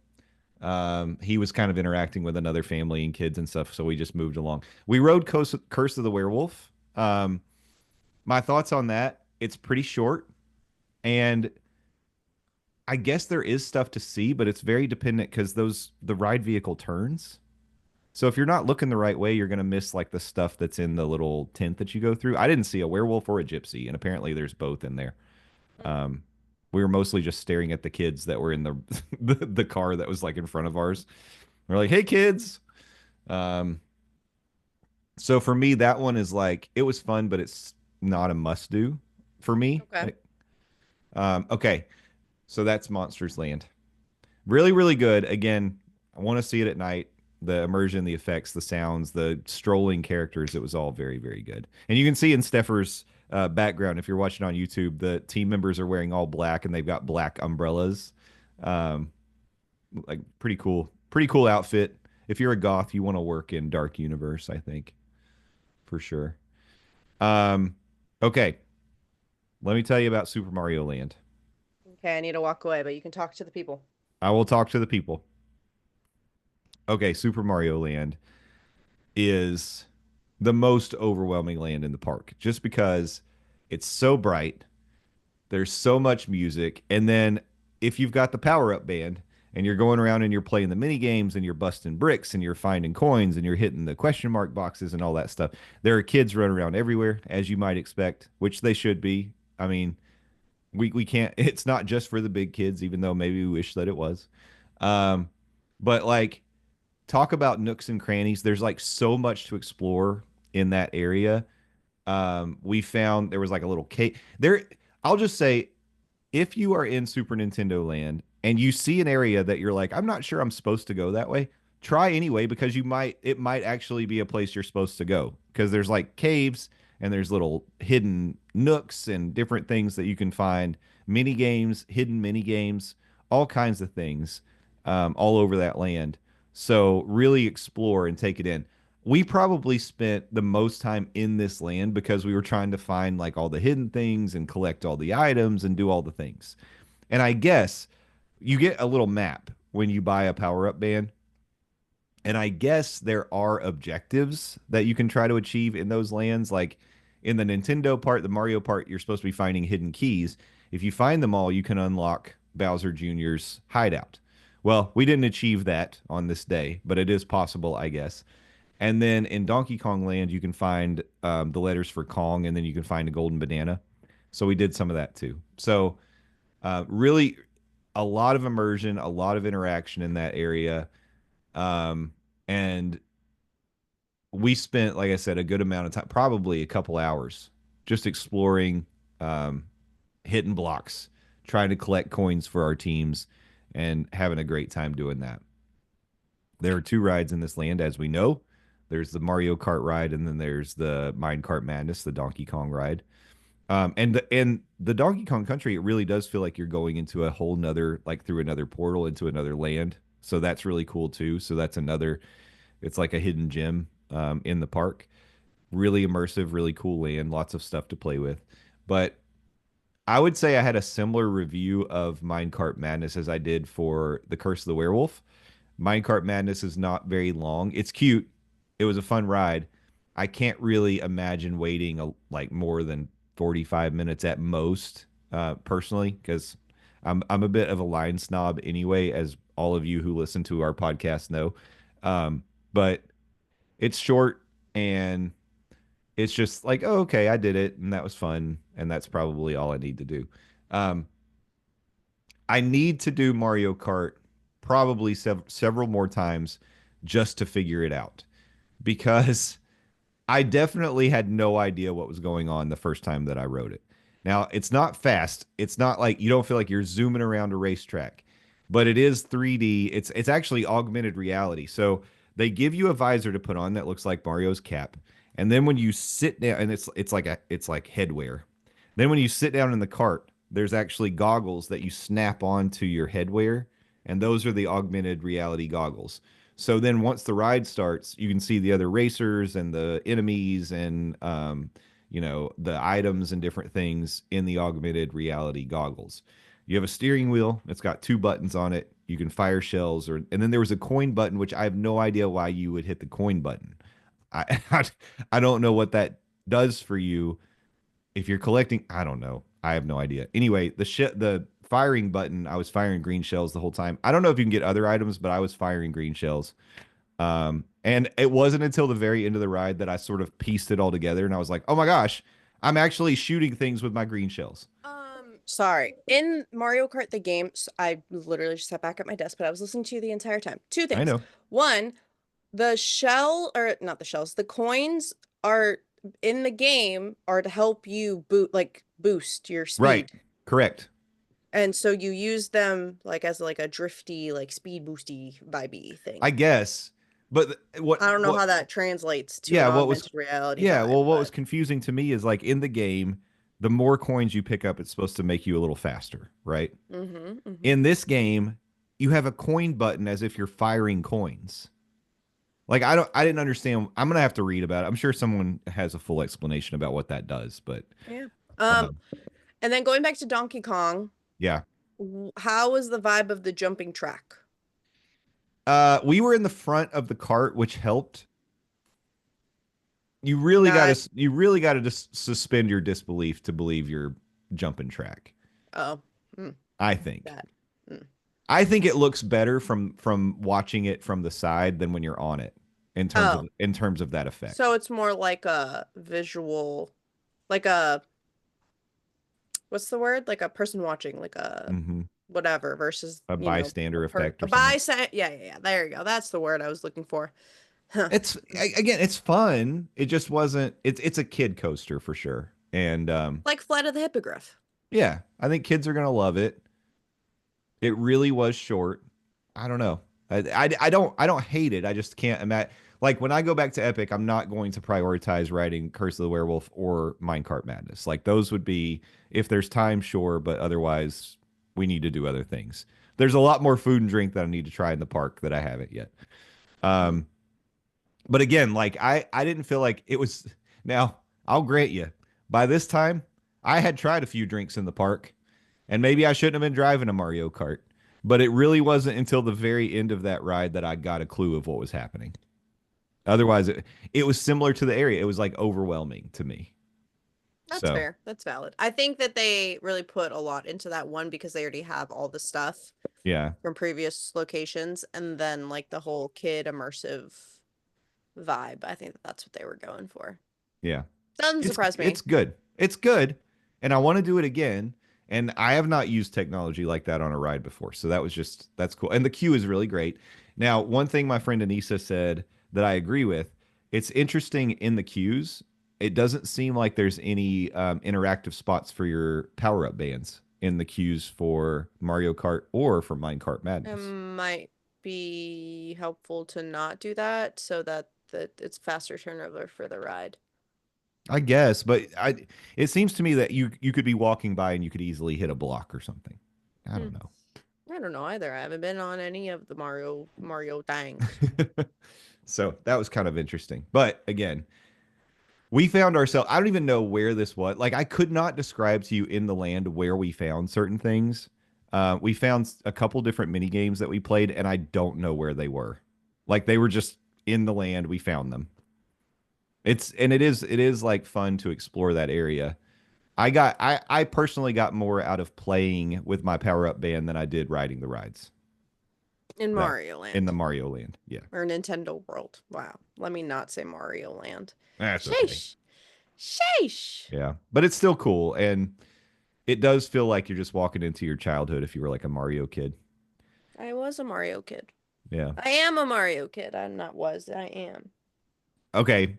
He was kind of interacting with another family and kids and stuff, so we just moved along. We rode Curse of the Werewolf. My thoughts on that, it's pretty short, and I guess there is stuff to see, but it's very dependent because the ride vehicle turns. So if you're not looking the right way, you're gonna miss like the stuff that's in the little tent that you go through. I didn't see a werewolf or a gypsy, and apparently there's both in there. Um, we were mostly just staring at the kids that were in the the car that was like in front of ours. We're like, "Hey kids." Um, so for me, that one is like it was fun, but it's not a must do for me. Okay. Okay, so that's Monsters Land. Really, really good. Again, I want to see it at night. The immersion, the effects, the sounds, the strolling characters. It was all very, very good. And you can see in Stephers' background, if you're watching on YouTube, the team members are wearing all black and they've got black umbrellas. Um, like pretty cool outfit. If you're a goth, you want to work in Dark Universe, I think, for sure. Um, okay, let me tell you about Super Mario Land. Okay, I need to walk away, but you can talk to the people. I will talk to the people. Okay, Super Mario Land is the most overwhelming land in the park just because it's so bright. There's so much music. And then if you've got the power up band and you're going around and you're playing the mini games and you're busting bricks and you're finding coins and you're hitting the question mark boxes and all that stuff, there are kids running around everywhere, as you might expect, which they should be. I mean, we can't, it's not just for the big kids, even though maybe we wish that it was. Um, but like, talk about nooks and crannies. There's like so much to explore in that area. We found there was like a little cave there. I'll just say, if you are in Super Nintendo Land and you see an area that you're like, I'm not sure I'm supposed to go that way, try anyway because it might actually be a place you're supposed to go because there's like caves and there's little hidden nooks and different things that you can find, mini games, hidden mini games, all kinds of things, all over that land. So really explore and take it in. We probably spent the most time in this land because we were trying to find like all the hidden things and collect all the items and do all the things. And I guess you get a little map when you buy a power up band. And I guess there are objectives that you can try to achieve in those lands. Like in the Nintendo part, the Mario part, you're supposed to be finding hidden keys. If you find them all, you can unlock Bowser Jr.'s hideout. Well, we didn't achieve that on this day, but it is possible, I guess. And then in Donkey Kong Land, you can find the letters for Kong, and then you can find a golden banana. So we did some of that too. So really, a lot of immersion, a lot of interaction in that area. Um, and we spent, like I said, a good amount of time, probably a couple hours, just exploring um, hidden blocks, trying to collect coins for our teams, and having a great time doing that. There are two rides in this land, as we know. There's the Mario Kart ride, and then there's the Minecart Madness, the Donkey Kong ride. And the Donkey Kong Country, it really does feel like you're going into a whole nother, like through another portal into another land. So that's really cool too. So that's another, it's like a hidden gem in the park. Really immersive, really cool land, lots of stuff to play with. But I would say I had a similar review of Minecart Madness as I did for The Curse of the Werewolf. Minecart Madness is not very long. It's cute. It was a fun ride. I can't really imagine waiting like more than 45 minutes at most, personally, because I'm a bit of a line snob anyway, as all of you who listen to our podcast know. But it's short and it's just like, oh, okay, I did it and that was fun, and that's probably all I need to do. Um, I need to do Mario Kart probably several more times just to figure it out because I definitely had no idea what was going on the first time that I rode it. Now, it's not fast. It's not like you don't feel like you're zooming around a racetrack, but it is 3D. It's actually augmented reality. So they give you a visor to put on that looks like Mario's cap. And then when you sit down, and it's like headwear. Then when you sit down in the cart, there's actually goggles that you snap onto your headwear, and those are the augmented reality goggles. So then once the ride starts, you can see the other racers and the enemies and the items and different things in the augmented reality goggles. You have a steering wheel, it's got two buttons on it. You can fire shells and then there was a coin button, which I have no idea why you would hit the coin button. I I don't know what that does for you if you're collecting. I don't know. I have no idea. Anyway, the firing button, I was firing green shells the whole time. I don't know if you can get other items, but I was firing green shells. And it wasn't until the very end of the ride that I sort of pieced it all together, and I was like, "Oh my gosh, I'm actually shooting things with my green shells." Sorry. In Mario Kart the game, I literally just sat back at my desk, but I was listening to you the entire time. Two I things. know. One, the shell or not the shells, the coins are in the game are to help you boost your Right. speed. Correct. And so you use them like as like a drifty, like speed boosty vibey thing. I guess. But what I don't know what how that translates to yeah, an what was augmented reality yeah, vibe, well what was but confusing to me is like in the game, the more coins you pick up, it's supposed to make you a little faster, right? In this game, you have a coin button as if you're firing coins. Like I didn't understand. I'm gonna have to read about it. I'm sure someone has a full explanation about what that does, but yeah. um, And then going back to Donkey Kong, yeah. how was the vibe of the jumping track? We were in the front of the cart, which helped. Not You really got to just suspend your disbelief to believe you're jumping track. oh, I think. bad. I think it looks better from watching it from the side than when you're on it Oh, in terms of that effect. so it's more like a visual, like a what's the word? Like a person watching, like a Hmm. whatever versus, A bystander effect a or something. bystander. Yeah. There you go. That's the word I was looking for. Huh. Again, it's fun. It just wasn't. It's a kid coaster for sure. And Like Flight of the Hippogriff. yeah, I think kids are gonna love it. It really was short. I don't know. I don't hate it. I just can't imagine. Like when I go back to Epic, I'm not going to prioritize writing Curse of the Werewolf or Minecart Madness. Like those would be if there's time, sure, but otherwise we need to do other things. there's a lot more food and drink that I need to try in the park that I haven't yet. Mm. Um, but again, like I didn't feel like it was. Now I'll grant you, by this time I had tried a few drinks in the park, and maybe I shouldn't have been driving a Mario Kart. But it really wasn't until the very end of that ride that I got a clue of what was happening. Otherwise, it was similar to the area. It was like overwhelming to me. That's So fair. That's valid. I think that they really put a lot into that one because they already have all the stuff yeah, from previous locations, and then like the whole kid immersive vibe. I think that that's what they were going for. yeah. Doesn't It's surprise me. it's good. It's good, and I want to do it again. And I have not used technology like that on a ride before, so that's cool. And the queue is really great. Now, one thing my friend Anissa said that I agree with, it's interesting in the queues. It doesn't seem like there's any interactive spots for your power up bands in the queues for Mario Kart or for Minecart It Madness. might be helpful to not do that so that it's faster turnover for the ride. I guess, but it seems to me that you could be walking by and you could easily hit a block or something. I Hmm. don't know. I don't know either. I haven't been on any of the Mario things. So that was kind of interesting. But again, we found ourselves, I don't even know where this was. Like, I could not describe to you in the land where we found certain things. We found a couple different mini games that we played, and I don't know where they were. Like, they were just in the land. We found them. It is like fun to explore that area. I personally got more out of playing with my power up band than I did riding the rides. In That Mario in the Land Mario Land. Yeah. or Nintendo World. Wow. Let me not say Mario Land. That's okay. Sheesh. Sheesh. Yeah. But it's still cool, and it does feel like you're just walking into your childhood if you were like a Mario kid. I was a Mario kid. Yeah. I am a Mario kid. I'm not was. I am. Okay.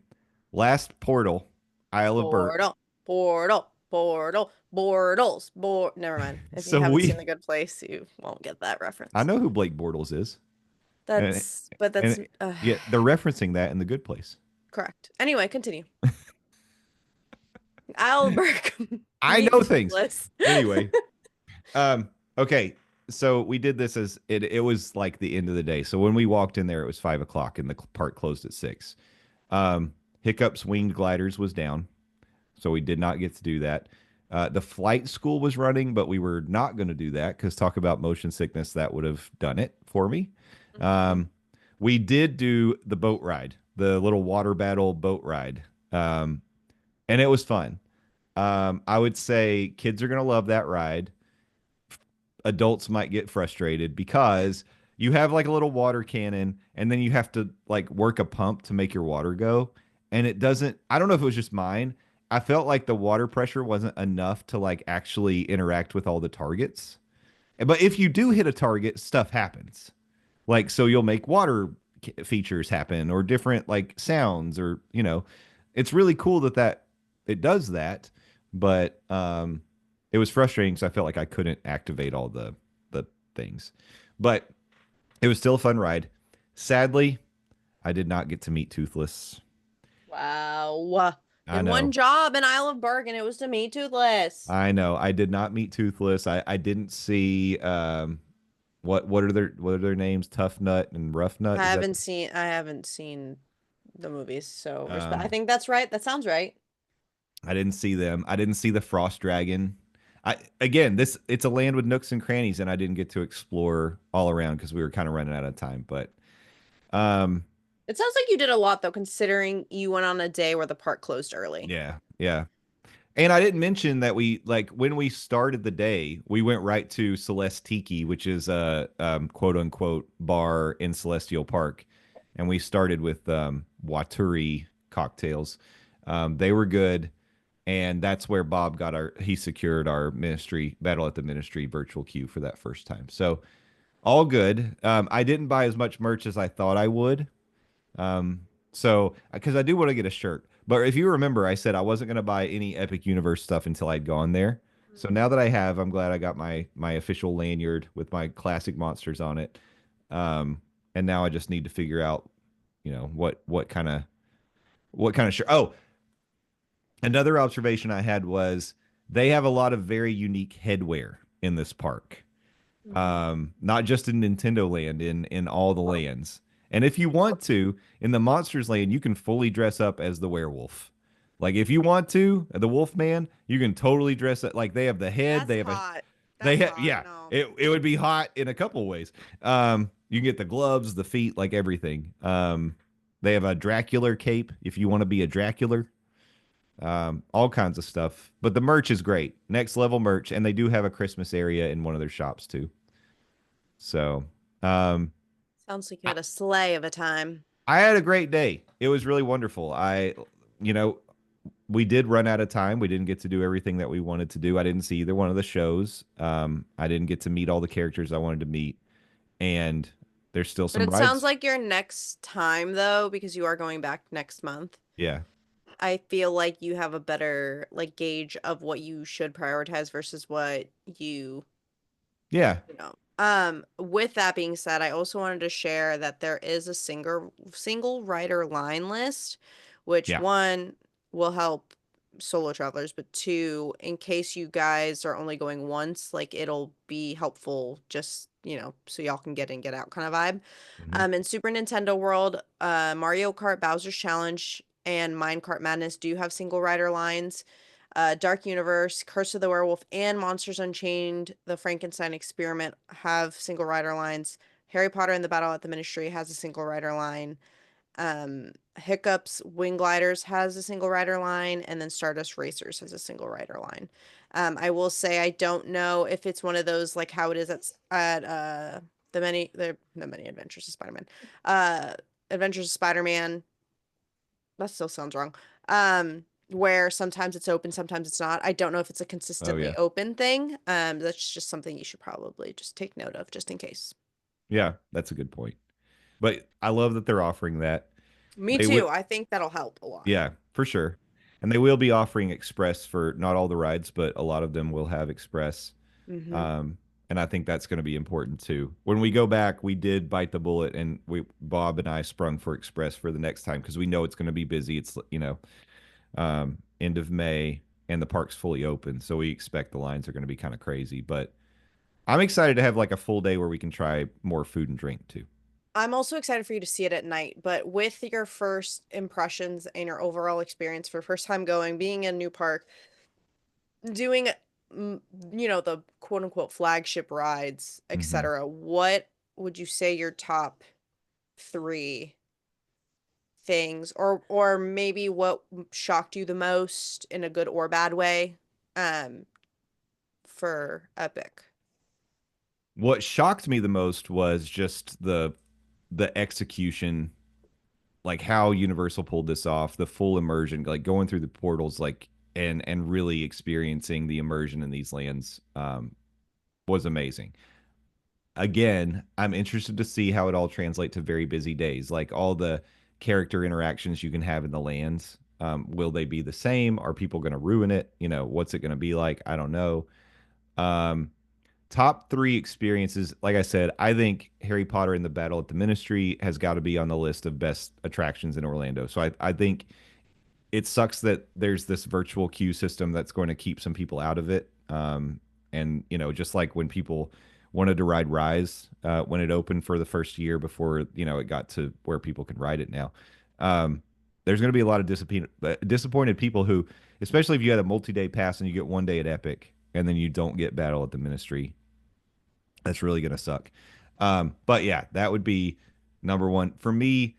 Last portal, Isle of Burt. Portal. Portal. Portal. Bortles. Never mind. If you So haven't seen we The Good Place, you won't get that I reference. know who Blake Bortles is. And But that's and yeah, they're referencing that in The Good Place. correct. Anyway, continue. Albert. I Me know things. toothless. Anyway, okay. So we did this as it was like the end of the day. So when we walked in there, it was 5 o'clock and the park closed at 6. Hiccups Winged Gliders was down, so we did not get to do that. The flight school was running, but we were not going to do that because talk about motion sickness, that would have done it for me. Mhm. We did do the boat ride, the little water battle boat ride, and it was fun. I would say kids are going to love that ride. Adults might get frustrated because you have like a little water cannon and then you have to like work a pump to make your water go. And it doesn't, I don't know if it was just mine. I felt like the water pressure wasn't enough to like actually interact with all the targets. But if you do hit a target, stuff happens. Like, so you'll make water features happen or different like sounds or, it's really cool that it does that. But, it was frustrating because I felt like I couldn't activate all the things. But it was still a fun ride. Sadly, I did not get to meet Toothless. Wow. I And one know. job in Isle of Bergen, it was to me toothless. I know. I did not meet Toothless. I didn't see what are their names? Tough Nut and Rough Nut. Is that I haven't seen the movies, so respect. I um think that's right. That sounds right. I didn't see them. I didn't see the Frost Dragon. I again, this it's a land with nooks and crannies, and I didn't get to explore all around because we were kind of running out of time. But um, It sounds like you did a lot though, considering you went on a day where the park closed early. yeah, yeah. And I didn't mention that we like when we started the day, we went right to Celeste Tiki, which is a quote unquote bar in Celestial Park, and we started with Waturi cocktails. They were good, and that's where Bob got he secured our ministry battle at the ministry virtual queue for that first time. So all good. I didn't buy as much merch as I thought I would. So because I do want to get a shirt, but if you remember, I said I wasn't going to buy any Epic Universe stuff until I'd gone there. So now that I have, I'm glad I got my official lanyard with my classic monsters on it. And now I just need to figure out, what kind of shirt. Oh, another observation I had was they have a lot of very unique headwear in this park. Mhm. Not just in Nintendo Land, in all the lands. And if you want to, in the Monsters Land, you can fully dress up as the werewolf. Like if you want to, the Wolf Man, you can totally dress up. Like they have the head, That's they have a, hot. they That's have, hot. yeah. No. It would be hot in a couple ways. You can get the gloves, the feet, like everything. They have a Dracula cape if you want to be a Dracula. All kinds of stuff. But the merch is great. Next level merch, and they do have a Christmas area in one of their shops too. So, um, Sounds like you I, had a sleigh of a time. I had a great day. It was really wonderful. You know, we did run out of time. We didn't get to do everything that we wanted to do. I didn't see either one of the shows. I didn't get to meet all the characters I wanted to meet, and there's still But some it sounds rides. like your next time, though, because you are going back next month. Yeah, I feel like you have a better like gauge of what you should prioritize versus what you yeah, you know. With that being said, I also wanted to share that there is a single rider line list, which yeah. one will help solo travelers, but two, in case you guys are only going once, like it'll be helpful just, so y'all can get in, get out kind of vibe. Mhm. In Super Nintendo World, Mario Kart, Bowser's Challenge, and Minecart Madness do have single rider lines. Dark Universe, Curse of the Werewolf, and Monsters Unchained, The Frankenstein Experiment have single rider lines. Harry Potter and the Battle at the Ministry has a single rider line. Hiccups Wing Gliders has a single rider line, and then Stardust Racers has a single rider line. I will say I don't know if it's one of those like how it is at the many Adventures of Spider-Man. Uh Adventures of Spider-Man, that still sounds wrong. Where sometimes it's open, sometimes it's not. I don't know if it's a Oh consistently yeah, open thing. That's just something you should probably just take note of just in case. yeah. That's a good point. But I love that they're offering that. Me They will, too. I think that'll help a lot. yeah, for sure. And they will be offering express for not all the rides, but a lot of them will have express. Hmm. Um, and I think that's going to be important too. When we go back, we did bite the bullet, and we Bob and I sprung for express for the next time because we know it's going to be busy. It's end of May, and the park's fully open, so we expect the lines are going to be kind of crazy. But I'm excited to have like a full day where we can try more food and drink too. I'm also excited for you to see it at night, but with your first impressions and your overall experience for first time going, being in a new park, doing mm, the quote unquote flagship rides, Hmm. etc. What would you say your top three things, or maybe what shocked you the most in a good or bad way, um for Epic? What shocked me the most was just the execution, like how Universal pulled this off, the full immersion, like going through the portals, like and really experiencing the immersion in these lands was amazing. Again, I'm interested to see how it all translates to very busy days, like all the character interactions you can have in the lands. Will they be the same? Are people going to ruin it? What's it going to be like? I don't know. Um, Top three experiences, like I said, I think Harry Potter and the Battle at the Ministry has got to be on the list of best attractions in Orlando. So I think it sucks that there's this virtual queue system that's going to keep some people out of it. And just like when people wanted to ride Rise when it opened for the first year before it got to where people can ride it now. Um, there's going to be a lot of disappointed people who, especially if you had a multi-day pass and you get one day at Epic and then you don't get Battle at the Ministry, that's really going to suck. But yeah, that would be number one for me.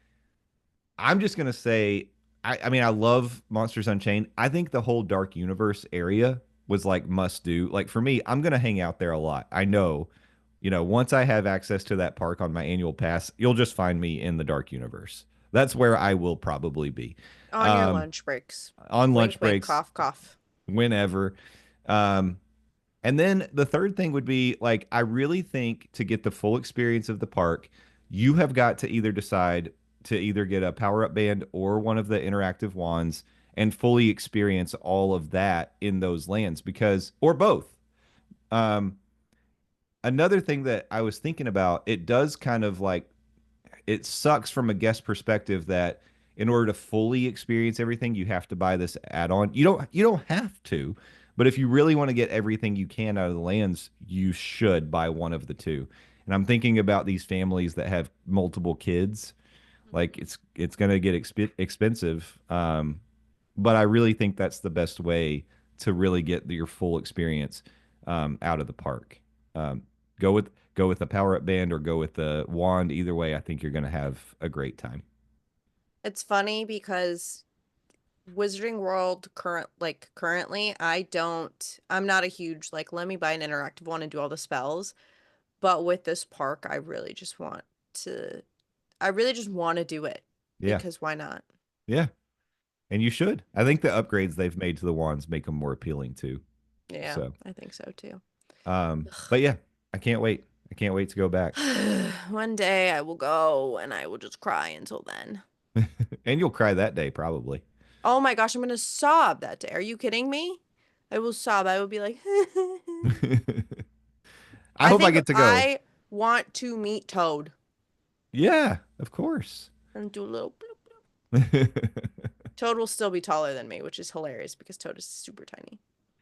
I'm just gonna say, I mean, I love Monsters Unchained. I think the whole Dark Universe area was like must do. Like for me, I'm gonna hang out there a lot. I know, once I have access to that park on my annual pass, you'll just find me in the Dark Universe. That's where I will probably be. On your Um, lunch breaks. on lunch Wink, wink, breaks, cough, cough. whenever. Um, and then the third thing would be like, I really think to get the full experience of the park, you have got to either decide to either get a power up band or one of the interactive wands and fully experience all of that in those lands because, or both. Um, Another thing that I was thinking about, it does kind of like, it sucks from a guest perspective that in order to fully experience everything, you have to buy this add-on. You don't have to, But if you really want to get everything you can out of the lands, you should buy one of the two. And I'm thinking about these families that have multiple kids. Like it's going to get expensive. But I really think that's the best way to really get your full experience out of the park. Um, go with the power up band or go with the wand. Either way, I think you're going to have a great time. It's funny because Wizarding World currently, I'm not a huge like let me buy an interactive one and do all the spells. But with this park, to I really just want to do it Yeah, because why not? yeah, and you should. I think the upgrades they've made to the wands make them more appealing too. Yeah, So, I think so too. but yeah, I can't wait. I can't wait to go back. One day I will go and I will just cry until then. And you'll cry that day probably. Oh my gosh, I'm gonna sob that day. Are you kidding me? I will sob. I will be like, I I hope I think get to go. I want to meet Toad Yeah, of course. and do a little bloop. Toad will still be taller than me, which is hilarious because Toad is super tiny.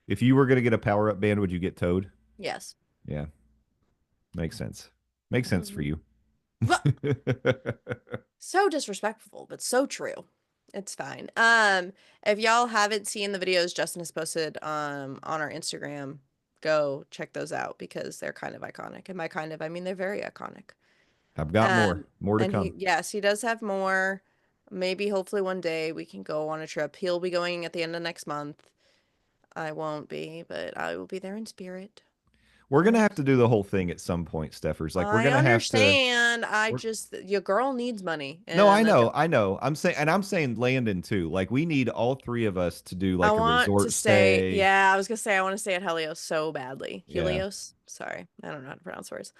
If you were going to get a power up band, would you get Toad? Yes. Yeah, makes sense. Makes sense for Hmm. you. So disrespectful, but so true. It's fine. If y'all haven't seen the videos Justin has posted on our Instagram, go check those out because they're kind of iconic. And by kind of, I mean they're very iconic. I've got Um, more to and come. yes, he does have more. Maybe hopefully one day we can go on a trip. He'll be going at the end of next month. I won't be, but I will be there in spirit. We're And gonna I'm have to do the whole thing at some point, Steffers. Like we're I gonna have to. understand. We're, Your girl needs money no, I and I know, don't. I know. I'm saying, and I'm saying Landon too. Like we need all three of us to do I like a want to resort stay. stay. Yeah, I was gonna say I want to stay at Helios so badly. Yeah, Helios. Sorry, I don't know how to pronounce words,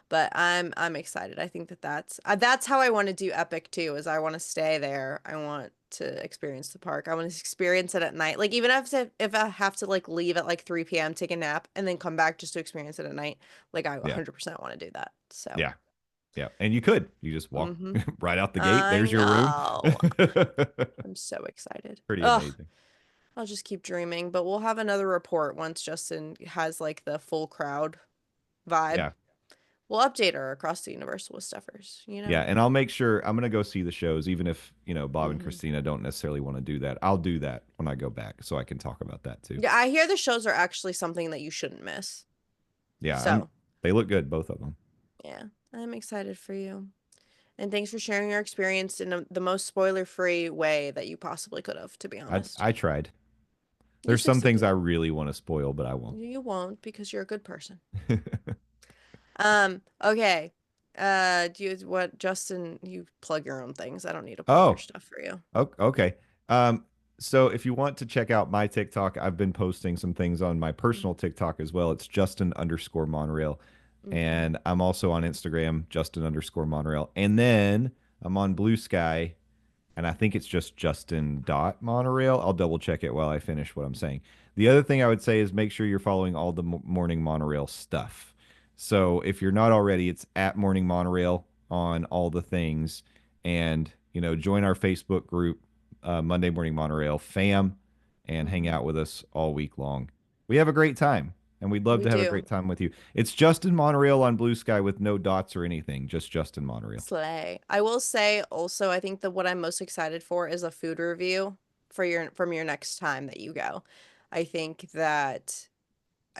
but I'm excited. I think that's how I want to do Epic too. Is I want to stay there. I want to experience the park. I want to experience it at night. Like even if I have to like leave at like 3 p.m., take a nap, and then come back just to experience it at night. Like I yeah, 100% want to do that. So, yeah, yeah. And you could. You just walk mm-hmm. right out the gate. I There's your room. know. I'm so excited. Pretty Ugh. amazing. I'll just keep dreaming, but we'll have another report once Justin has like the full crowd vibe. Yeah. We'll update her across the Universal with Stephers, you Yeah, know? and I'll make sure I'm gonna go see the shows, even if, Bob and Hmm. Christina don't necessarily want to do that. I'll do that when I go back so I can talk about that too. Yeah, I hear the shows are actually something that you shouldn't miss. Yeah, I'm So, they look good, both of them. yeah, I'm excited for you. And thanks for sharing your experience in the most spoiler-free way that you possibly could have, to be honest. I tried. You There's some things I succeeded. really want to spoil, but I won't. You won't because you're a good person. Okay. Do you what Justin, you plug your own things. I don't need to plug your Oh, stuff for you. okay. Um, so if you want to check out my TikTok, I've been posting some things on my personal TikTok as well. It's Justin_Monorail. Mm-hmm. And I'm also on Instagram, Justin_Monorail. And then I'm on Blue Sky, and I think it's just Justin dot monorail. I'll double check it while I finish what I'm saying. The other thing I would say is make sure you're following all the morning monorail stuff. So if you're not already, it's at morning monorail on all the things, and join our Facebook group, Monday Morning Monorail fam, and hang Mm-hmm. out with us all week long. We have a great time, and we'd love We to have a do. great time with you. It's Justin Monorail on Blue Sky with no dots or anything, just Justin Monorail. Slay. I will say also, I think that what I'm most excited for is a food review for your next time that you go. I think that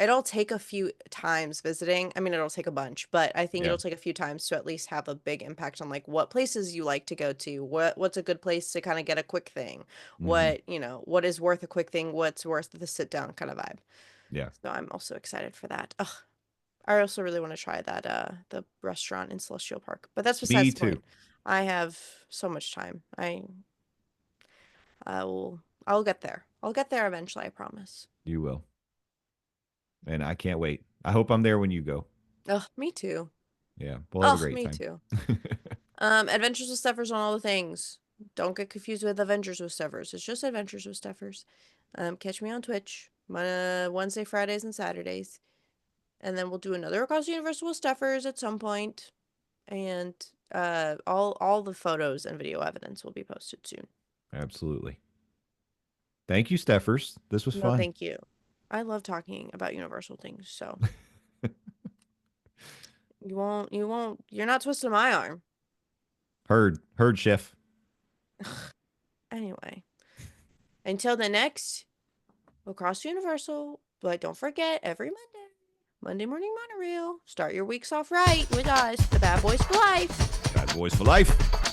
it'll take a few times visiting. I mean, it'll take a bunch, but I think Yeah. it'll take a few times to at least have a big impact on like what places you like to go to. What's a good place to kind of get a quick thing? Hmm. What is worth a quick thing? What's worth the sit down kind of vibe. Yeah. So I'm also excited for that. Ugh, I also really want to try that the restaurant in Celestial Park. But that's Me besides the too. point. I have so much time. I'll get there. I'll get there eventually, I promise. You will. And I can't wait. I hope I'm there when you go. Ugh, me too. Yeah, we'll have a Ugh, great me time. too. Adventures with Steffers on all the things. Don't get confused with Avengers with Steffers. It's just Adventures with Steffers. Catch me on Twitch, Wednesday, Fridays, and Saturdays. And then we'll do another Across the Universe with Steffers at some point. And all the photos and video evidence will be posted soon. Absolutely. Thank you, Steffers. This was No, fun. thank you. I love talking about Universal things, so you're not twisting my arm. Heard, chef. Anyway, until the next Across Universal, but don't forget every Monday Morning Monorail. Start your weeks off right with us, the Bad Boys for Life. Bad boys for life.